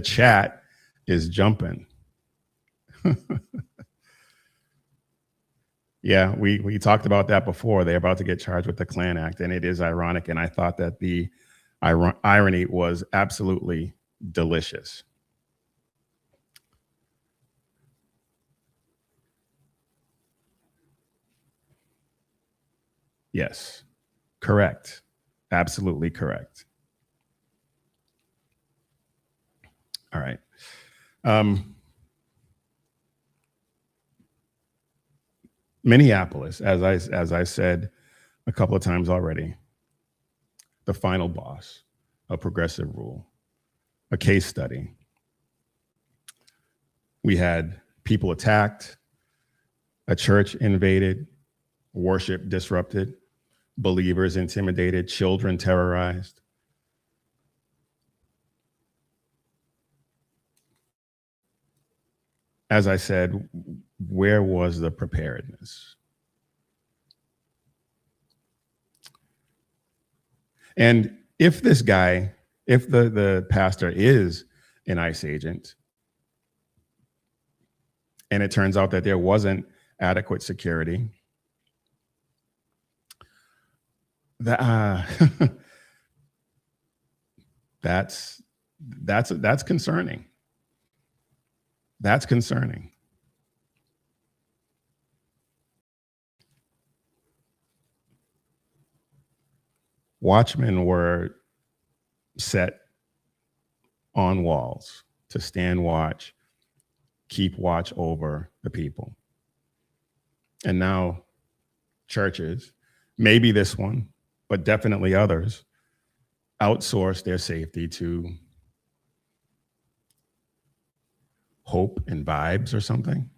chat is jumping. Yeah, we talked about that before. They're about to get charged with the Klan Act, and it is ironic. And I thought that the irony was absolutely delicious. Yes, correct. Absolutely correct. All right. Minneapolis, as I said a couple of times already, the final boss of progressive rule, a case study. We had people attacked, a church invaded, worship disrupted, believers intimidated, children terrorized. As I said, where was the preparedness? And if this guy, if the pastor is an ICE agent, and it turns out that there wasn't adequate security, that's concerning. That's concerning. Watchmen were set on walls to stand watch, keep watch over the people. And now churches, maybe this one, but definitely others, outsource their safety to Hope and Vibes or something.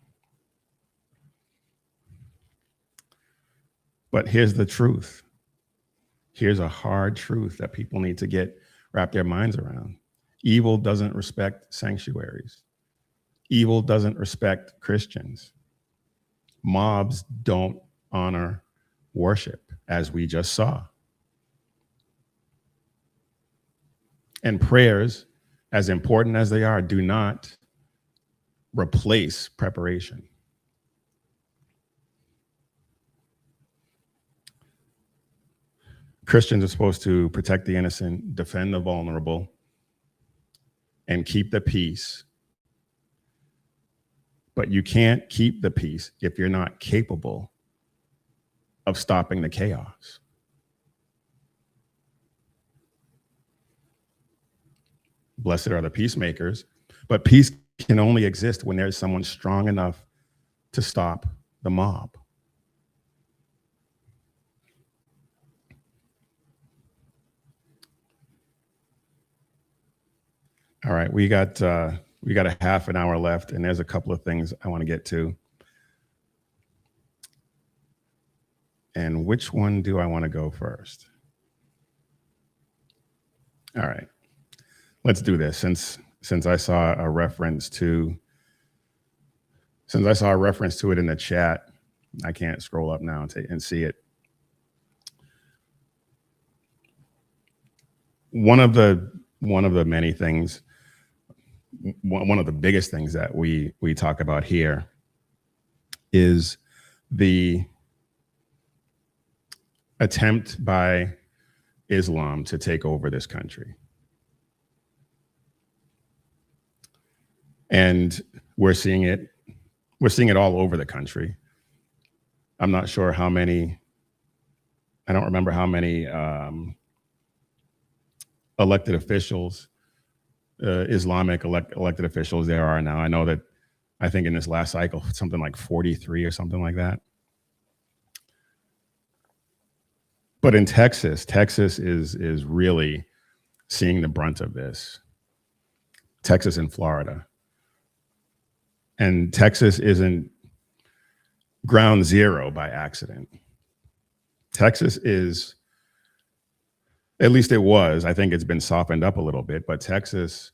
But here's the truth. Here's a hard truth that people need to wrap their minds around. Evil doesn't respect sanctuaries. Evil doesn't respect Christians. Mobs don't honor worship, as we just saw. And prayers, as important as they are, do not replace preparation. Christians are supposed to protect the innocent, defend the vulnerable, and keep the peace. But you can't keep the peace if you're not capable of stopping the chaos. Blessed are the peacemakers, but peace can only exist when there's someone strong enough to stop the mob. All right, we got a half an hour left, and there's a couple of things I want to get to. And which one do I want to go first? All right, let's do this. Since I saw a reference to it in the chat, I can't scroll up now and see it. One of the many things, one of the biggest things that we talk about here is the attempt by Islam to take over this country. And we're seeing it all over the country. I'm not sure how many, I don't remember how many elected officials, Islamic elected officials there are now. I know that, I think in this last cycle, something like 43 or something like that. But in Texas is really seeing the brunt of this. Texas and Florida. And Texas isn't ground zero by accident. Texas is, at least it was, I think it's been softened up a little bit, but Texas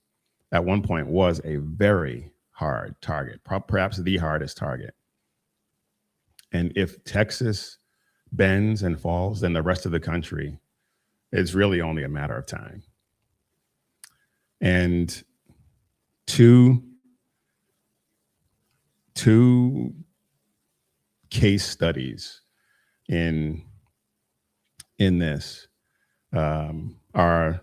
at one point was a very hard target, perhaps the hardest target. And if Texas bends and falls, then the rest of the country is really only a matter of time. And two case studies in this are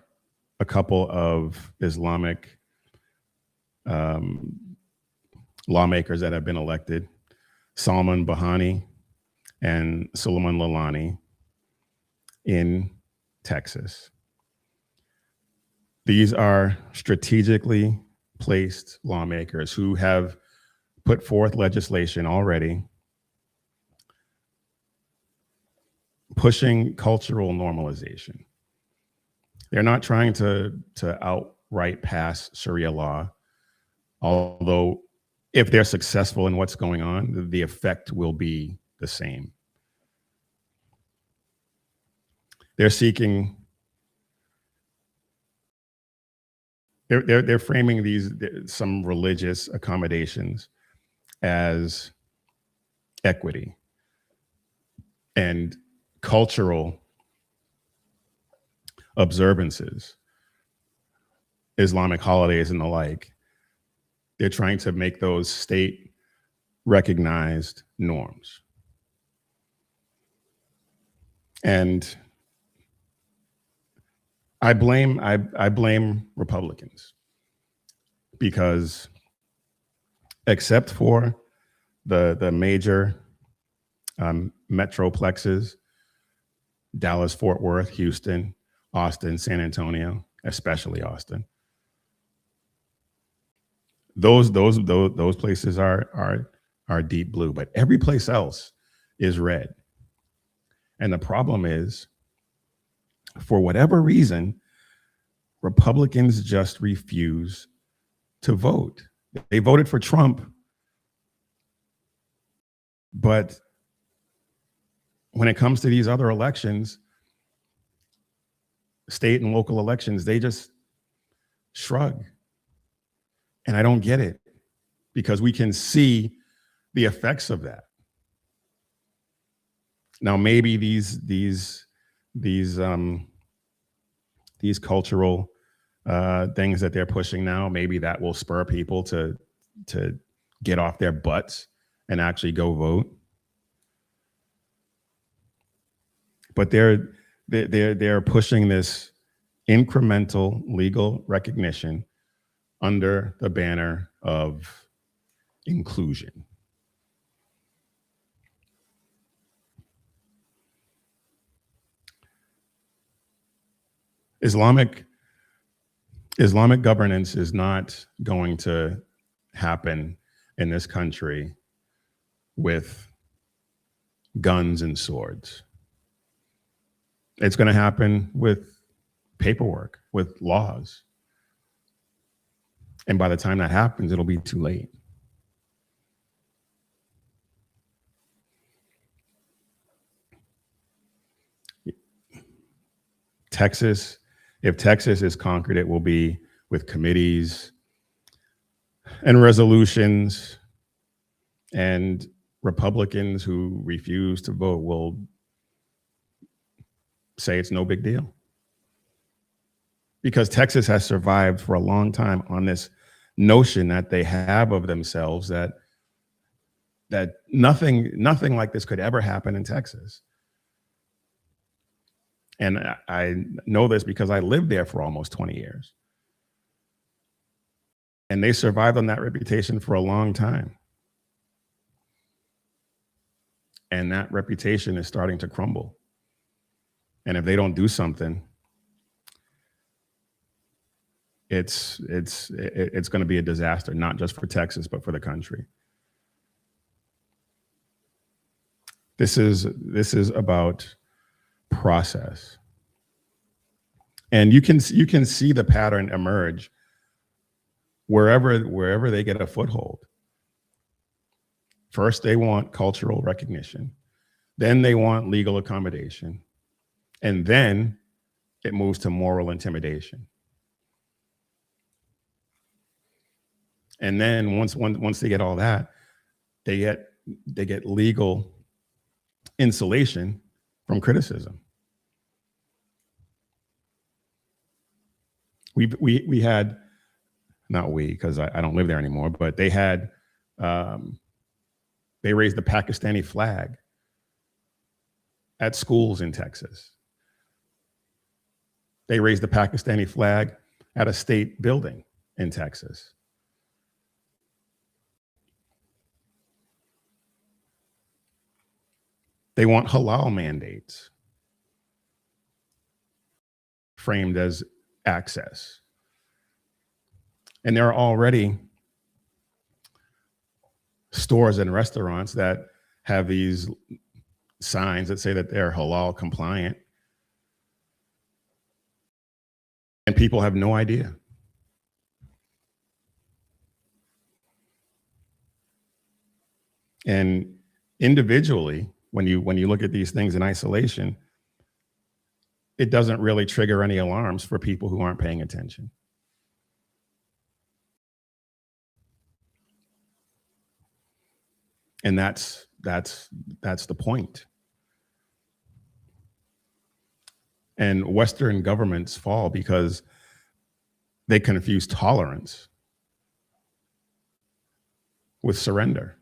a couple of Islamic lawmakers that have been elected, Salman Bahani and Suleiman Lalani in Texas. These are strategically placed lawmakers who have put forth legislation already pushing cultural normalization. They're not trying to outright pass Sharia law, although if they're successful in what's going on, the effect will be the same. They're seeking, they're framing some religious accommodations as equity and cultural observances, Islamic holidays and the like. They're trying to make those state recognized norms. And I blame Republicans, because except for the major metroplexes, Dallas, Fort Worth, Houston, Austin, San Antonio, especially Austin, those places are deep blue, but every place else is red. And the problem is, for whatever reason, Republicans just refuse to vote. They voted for Trump, but when it comes to these other elections, state and local elections, they just shrug. And I don't get it, because we can see the effects of that. Now, maybe these cultural things that they're pushing now, maybe that will spur people to get off their butts and actually go vote. But they're pushing this incremental legal recognition under the banner of inclusion. Islamic governance is not going to happen in this country with guns and swords. It's going to happen with paperwork, with laws. And by the time that happens, it'll be too late. Texas, if Texas is conquered, it will be with committees and resolutions, and Republicans who refuse to vote will say it's no big deal. Because Texas has survived for a long time on this notion that they have of themselves that nothing like this could ever happen in Texas. And I know this because I lived there for almost 20 years. And they survived on that reputation for a long time. And that reputation is starting to crumble. And if they don't do something, it's going to be a disaster, not just for Texas, but for the country. This is about process. And you can see the pattern emerge wherever they get a foothold. First, they want cultural recognition. Then they want legal accommodation. And then it moves to moral intimidation. And then once they get all that, they get legal insulation from criticism. We had, not we, because I don't live there anymore, but they had They raised the Pakistani flag at schools in Texas. They raised the Pakistani flag at a state building in Texas. They want halal mandates framed as access. And there are already stores and restaurants that have these signs that say that they're halal compliant. And people have no idea. And individually, when you look at these things in isolation, it doesn't really trigger any alarms for people who aren't paying attention. And that's the point. And Western governments fall because they confuse tolerance with surrender.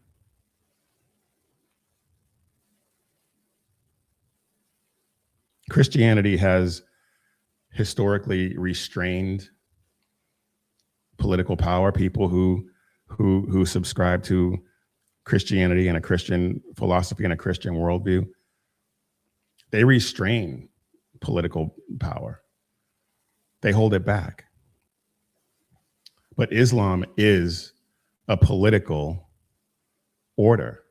Christianity has historically restrained political power. People who subscribe to Christianity and a Christian philosophy and a Christian worldview, they restrain political power. They hold it back. But Islam is a political order.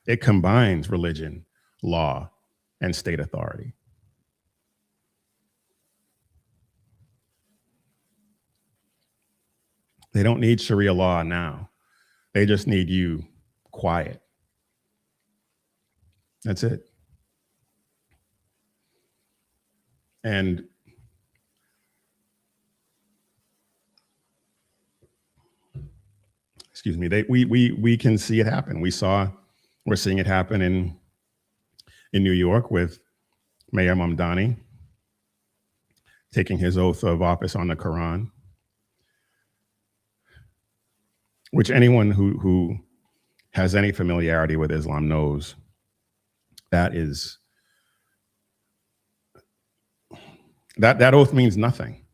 It combines religion, law, and state authority. They don't need Sharia law now. They just need you quiet. That's it. And excuse me, we can see it happen. We're seeing it happen in New York with Mayor Mamdani taking his oath of office on the Quran, which anyone who has any familiarity with Islam knows that oath means nothing.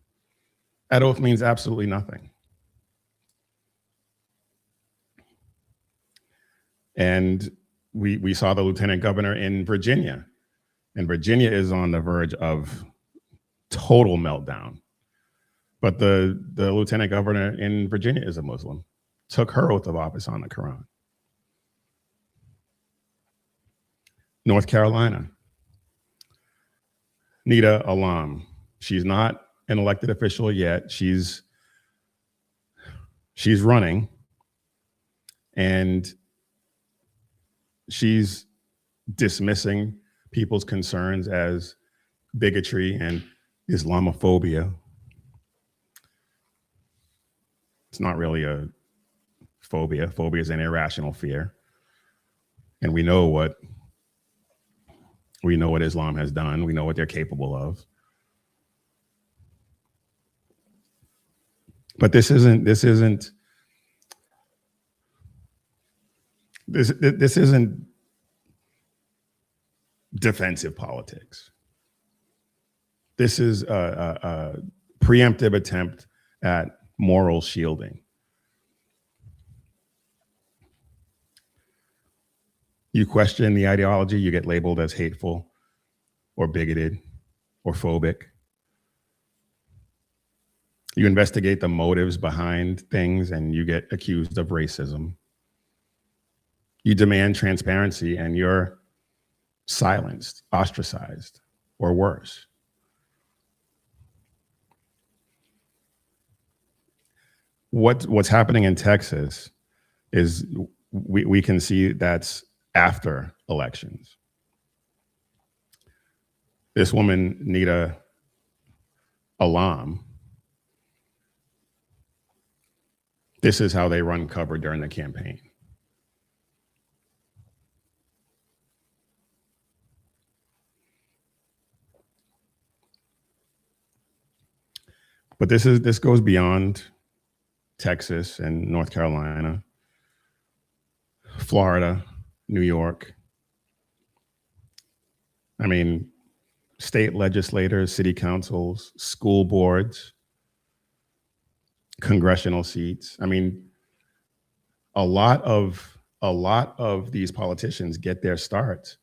That oath means absolutely nothing. And we saw the lieutenant governor in Virginia, and Virginia is on the verge of total meltdown. But the lieutenant governor in Virginia is a Muslim, took her oath of office on the Quran. North Carolina, Nita Alam. She's not an elected official yet. She's running, and she's dismissing people's concerns as bigotry and Islamophobia. It's not really a phobia. Phobia is an irrational fear. And we know what Islam has done. We know what they're capable of. But this isn't defensive politics. This is a preemptive attempt at moral shielding. You question the ideology, you get labeled as hateful or bigoted or phobic. You investigate the motives behind things and you get accused of racism. You demand transparency and you're silenced, ostracized, or worse. What's happening in Texas is we can see that's after elections. This woman, Nita Alam, this is how they run cover during the campaign. But this goes beyond Texas and North Carolina. Florida, New York. I mean, state legislators, city councils, school boards, congressional seats. I mean, a lot of these politicians get their start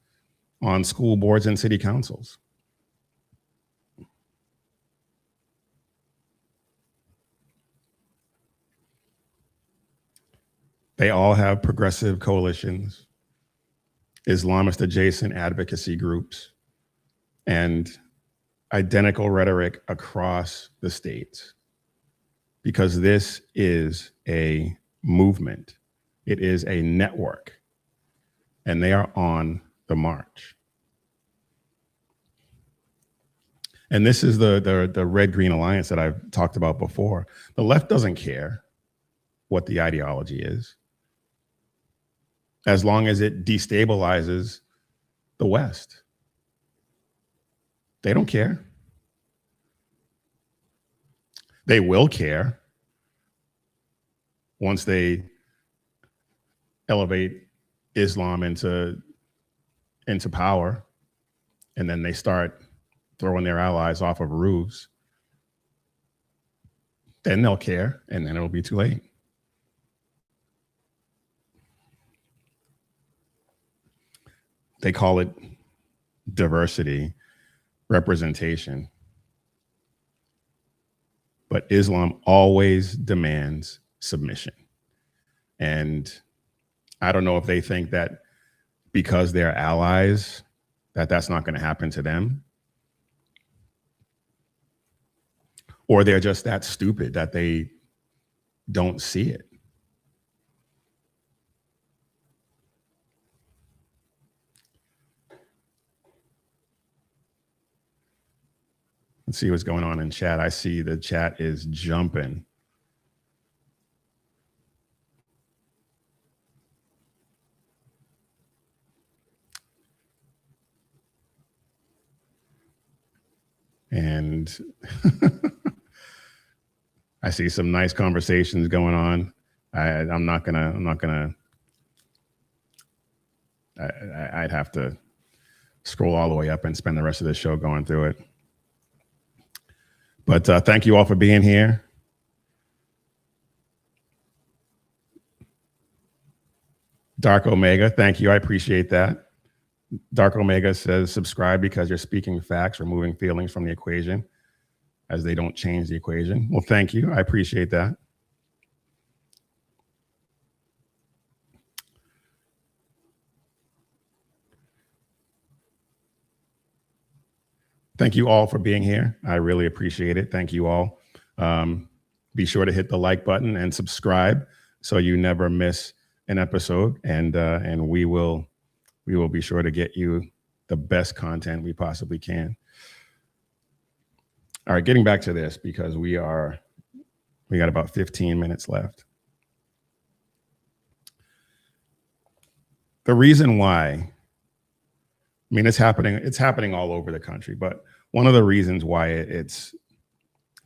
on school boards and city councils. They all have progressive coalitions, Islamist adjacent advocacy groups, and identical rhetoric across the states, because this is a movement. It is a network, and they are on the march. And this is the red-green alliance that I've talked about before. The left doesn't care what the ideology is, as long as it destabilizes the West. They don't care. They will care once they elevate Islam into power, and then they start throwing their allies off of roofs. Then they'll care, and then it'll be too late. They call it diversity, representation. But Islam always demands submission. And I don't know if they think that because they're allies, that's not going to happen to them. Or they're just that stupid that they don't see it. Let's see what's going on in chat. I see the chat is jumping. And I see some nice conversations going on. I'd have to scroll all the way up and spend the rest of the show going through it. But thank you all for being here. Dark Omega, thank you. I appreciate that. Dark Omega says, subscribe because you're speaking facts, removing feelings from the equation, as they don't change the equation. Well, thank you. I appreciate that. Thank you all for being here. I really appreciate it. Thank you all. Be sure to hit the like button and subscribe so you never miss an episode. And we will be sure to get you the best content we possibly can. All right, getting back to this, because we got about 15 minutes left. The reason why, I mean, it's happening all over the country, but one of the reasons why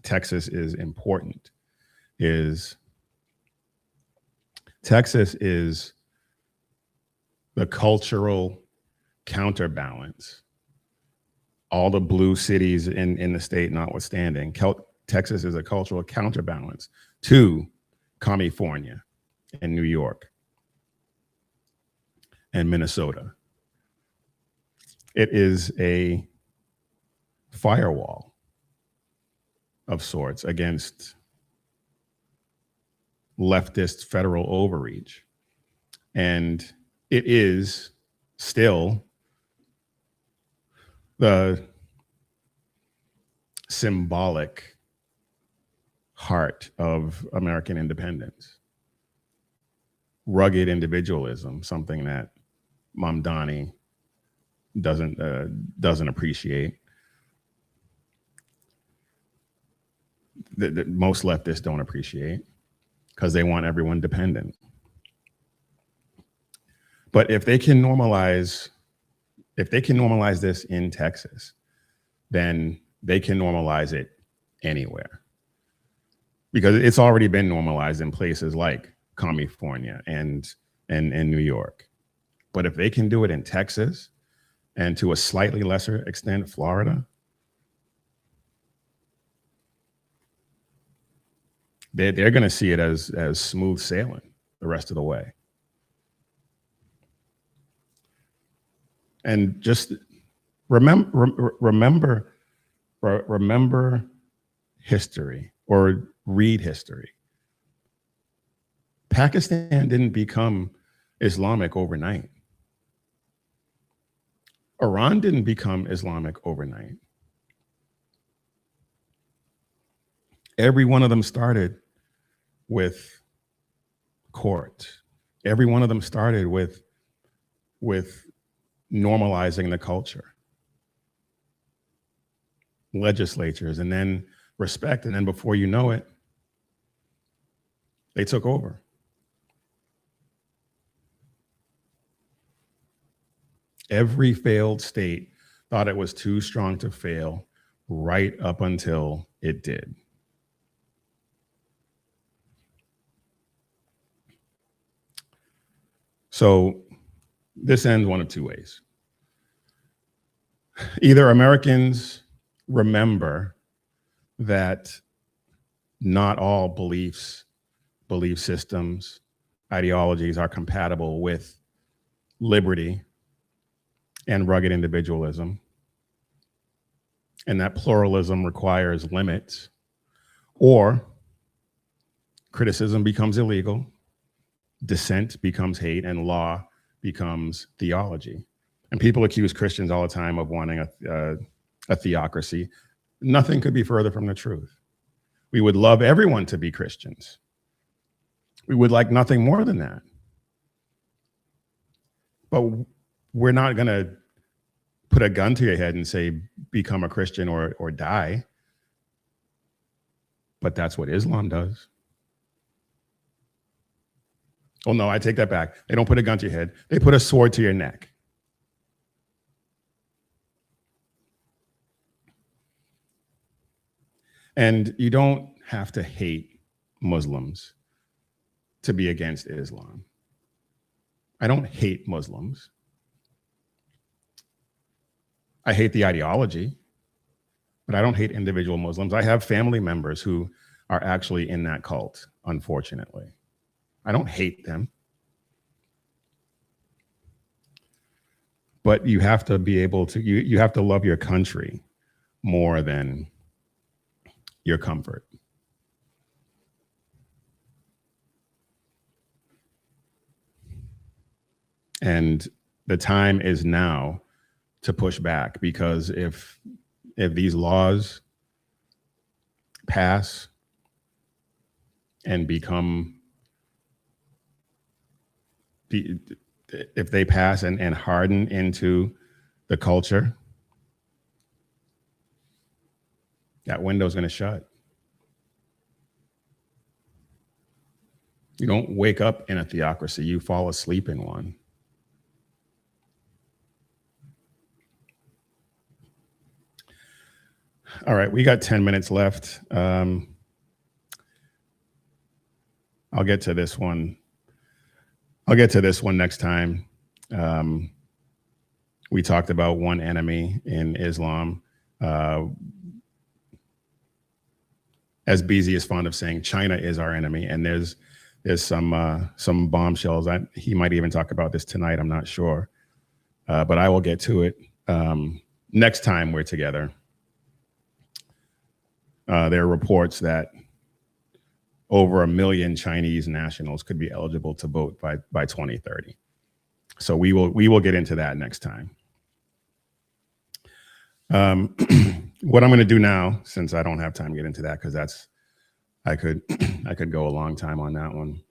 Texas is important is Texas is the cultural counterbalance. All the blue cities in the state notwithstanding, Texas is a cultural counterbalance to California and New York and Minnesota. It is a firewall of sorts against leftist federal overreach. And it is still the symbolic heart of American independence. Rugged individualism, something that Mamdani doesn't appreciate. That most leftists don't appreciate, because they want everyone dependent. But if they can normalize this in Texas, then they can normalize it anywhere, because it's already been normalized in places like California and in New York. But if they can do it in Texas and to a slightly lesser extent, Florida, they're going to see it as smooth sailing the rest of the way. And just remember history, or read history. Pakistan didn't become Islamic overnight. Iran didn't become Islamic overnight. Every one of them started with court. Every one of them started with normalizing the culture, legislatures, and then respect. And then before you know it, they took over. Every failed state thought it was too strong to fail right up until it did. So this ends one of two ways. Either Americans remember that not all beliefs, belief systems, ideologies are compatible with liberty and rugged individualism, and that pluralism requires limits, or criticism becomes illegal, dissent becomes hate, and law becomes theology. And people accuse Christians all the time of wanting a theocracy. Nothing could be further from the truth. We would love everyone to be Christians. We would like nothing more than that. But we're not going to put a gun to your head and say, become a Christian or die. But that's what Islam does. Oh, no, I take that back. They don't put a gun to your head. They put a sword to your neck. And you don't have to hate Muslims to be against Islam. I don't hate Muslims. I hate the ideology, but I don't hate individual Muslims. I have family members who are actually in that cult, unfortunately. I don't hate them. But you have to be able to, you have to love your country more than your comfort. And the time is now to push back, because if these laws pass and become, if they pass and harden into the culture, that window's going to shut. You don't wake up in a theocracy, you fall asleep in one. All right, we got 10 minutes left. I'll get to this one. I'll get to this one next time. We talked about one enemy in Islam. As BZ is fond of saying, China is our enemy, and there's some bombshells. He might even talk about this tonight, I'm not sure. But I will get to it next time we're together. There are reports that over 1 million Chinese nationals could be eligible to vote by 2030. So we will get into that next time. What I'm going to do now, since I don't have time to get into that, because I could go a long time on that one.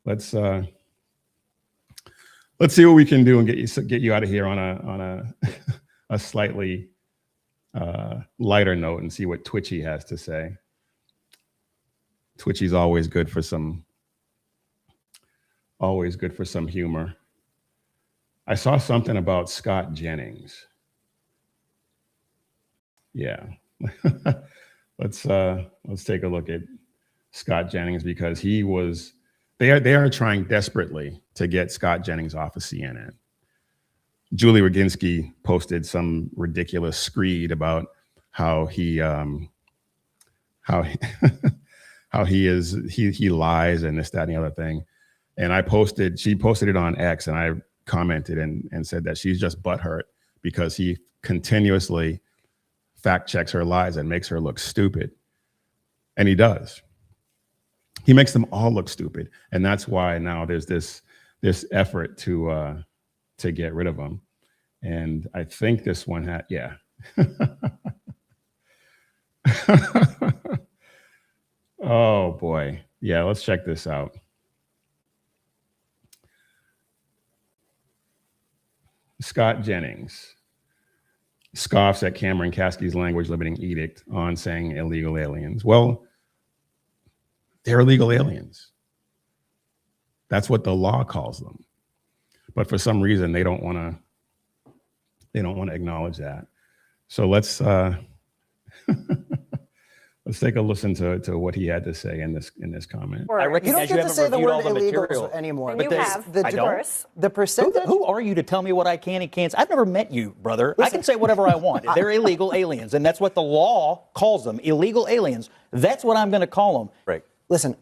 Let's see what we can do and get you out of here on a slightly lighter note, and see what Twitchy has to say. Twitchy's always good for some humor. I saw something about Scott Jennings. Yeah. Let's take a look at Scott Jennings, because he was They are trying desperately to get Scott Jennings off of CNN. Julie Roginski posted some ridiculous screed about how he how he lies and this, that, and the other thing. And she posted it on X, and I commented and said that she's just butthurt because he continuously fact checks her lies and makes her look stupid. And he does. He makes them all look stupid. And that's why now there's this effort to get rid of him. And I think this one had, yeah. Oh boy. Yeah, let's check this out. Scott Jennings scoffs at Cameron Kasky's language limiting edict on saying illegal aliens. Well, they're illegal aliens. That's what the law calls them. But for some reason, they don't want to acknowledge that. So let's let's take a listen to what he had to say in this comment. I recognize you don't get to say the word illegals anymore. But you have the diverse. The percentage. Who are you to tell me what I can and can't? I've never met you, brother. Listen, I can say whatever I want. They're illegal aliens, and that's what the law calls them. Illegal aliens. That's what I'm going to call them. Right. Listen,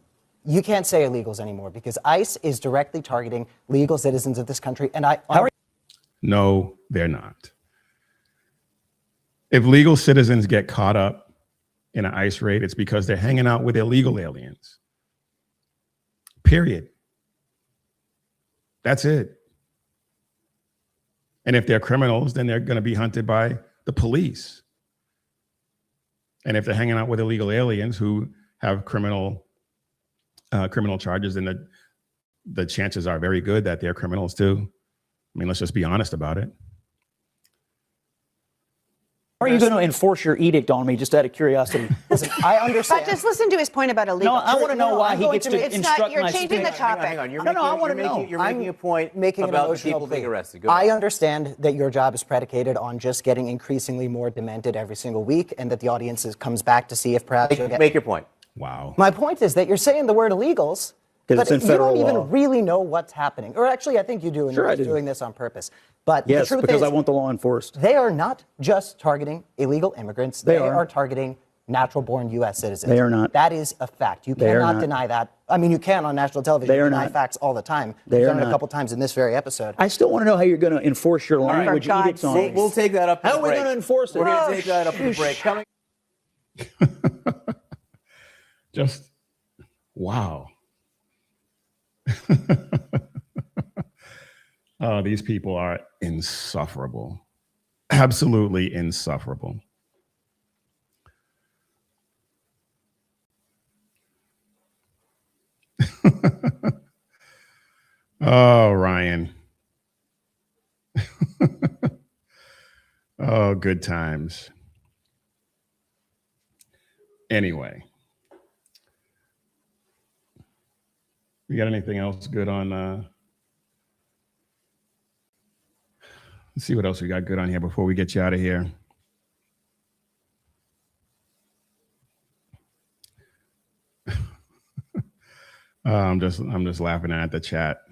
you can't say illegals anymore because ICE is directly targeting legal citizens of this country. And No, they're not. If legal citizens get caught up in an ICE raid, it's because they're hanging out with illegal aliens. Period. That's it. And if they're criminals, then they're going to be hunted by the police. And if they're hanging out with illegal aliens who have criminal charges, then the chances are very good that they're criminals too. I mean, let's just be honest about it. Are you going to enforce your edict on me, just out of curiosity? Listen, I understand. But just listen to his point about illegal. No, I want to know why he gets to instruct You're my changing the students. topic. Hang on. You're making a point about the people being arrested. I understand that your job is predicated on just getting increasingly more demented every single week, and that the audience comes back to see if perhaps you'll get... Make your point. Wow. My point is that you're saying the word illegals, but you don't even really know what's happening. Or actually, I think you do, and you're just doing this on purpose. But yes, the truth because is, I want the law enforced. They are not just targeting illegal immigrants. They are targeting natural-born U.S. citizens. They are not. That is a fact. You cannot deny that. I mean, you can on national television. They are deny not. facts all the time. They You've are done it not. a couple times in this very episode. I still want to know how you're going to enforce your language edicts on me. We'll take that up. How are we going to enforce it? We're going to take that up in the break. Coming. Just wow. Oh, these people are insufferable. Absolutely insufferable. Oh, Ryan. Oh, good times. Anyway. We got anything else good on let's see what else we got good on here before we get you out of here. I'm just laughing at the chat.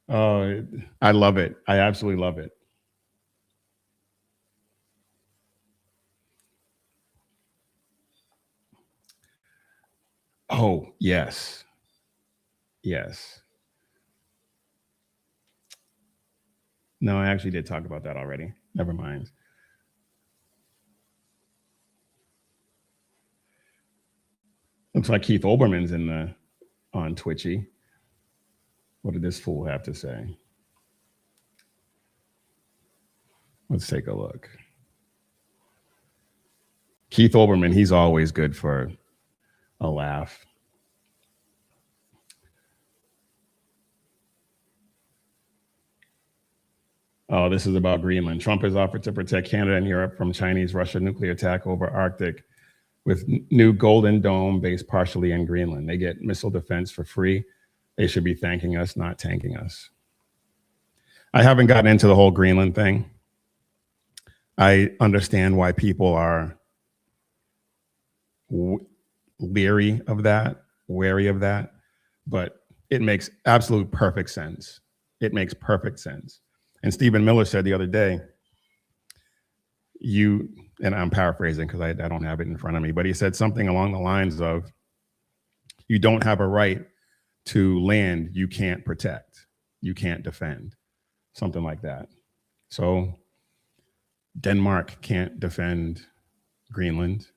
Oh, I love it. I absolutely love it. Oh, yes. Yes. No, I actually did talk about that already. Never mind. Looks like Keith Olbermann's on Twitchy. What did this fool have to say? Let's take a look. Keith Olbermann, he's always good for a laugh. Oh, this is about Greenland. Trump has offered to protect Canada and Europe from Chinese-Russia nuclear attack over Arctic with new Golden Dome based partially in Greenland. They get missile defense for free. They should be thanking us, not tanking us. I haven't gotten into the whole Greenland thing. I understand why people are leery of that, wary of that, but it makes absolute perfect sense. It makes perfect sense. And Stephen Miller said the other day, and I'm paraphrasing because I don't have it in front of me, but he said something along the lines of, you don't have a right to land you can't protect, you can't defend, something like that. So Denmark can't defend Greenland.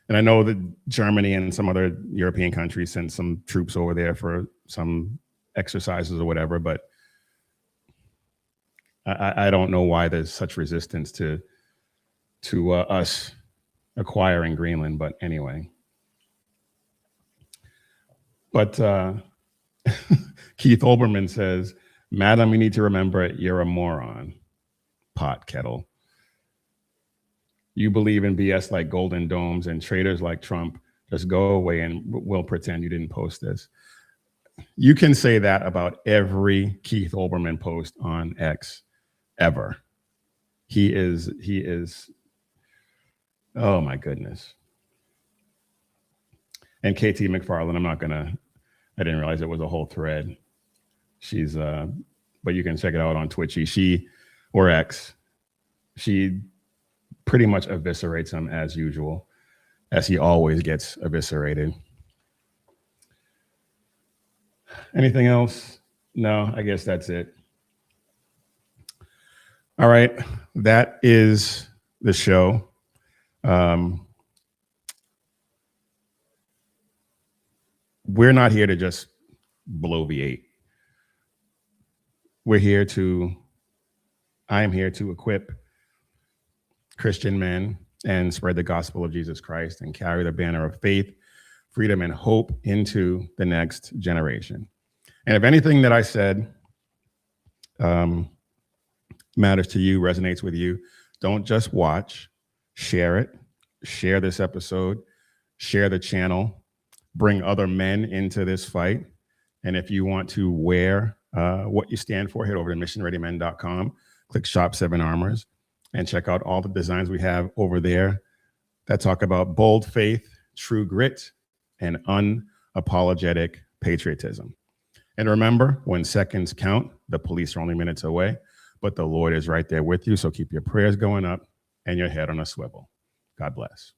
And I know that Germany and some other European countries sent some troops over there for some exercises or whatever, but I don't know why there's such resistance to us acquiring Greenland, but anyway. But Keith Olbermann says, Madam, you need to remember you're a moron, pot kettle. You believe in BS like golden domes and traitors like Trump. Just go away and we'll pretend you didn't post this. You can say that about every Keith Olbermann post on X ever. He is, oh my goodness. And KT McFarland, I didn't realize it was a whole thread. She's, but you can check it out on Twitchy. Or X, she pretty much eviscerates him as usual, as he always gets eviscerated. Anything else? No, I guess that's it. All right, that is the show. We're not here to just bloviate. I am here to equip Christian men and spread the gospel of Jesus Christ and carry the banner of faith, freedom, and hope into the next generation. And if anything that I said matters to you, resonates with you, don't just watch, share it, share this episode, share the channel, bring other men into this fight. And if you want to wear what you stand for, head over to missionreadymen.com, click Shop 7 Armors, and check out all the designs we have over there that talk about bold faith, true grit, and unapologetic patriotism. And remember, when seconds count, the police are only minutes away, but the Lord is right there with you. So keep your prayers going up and your head on a swivel. God bless.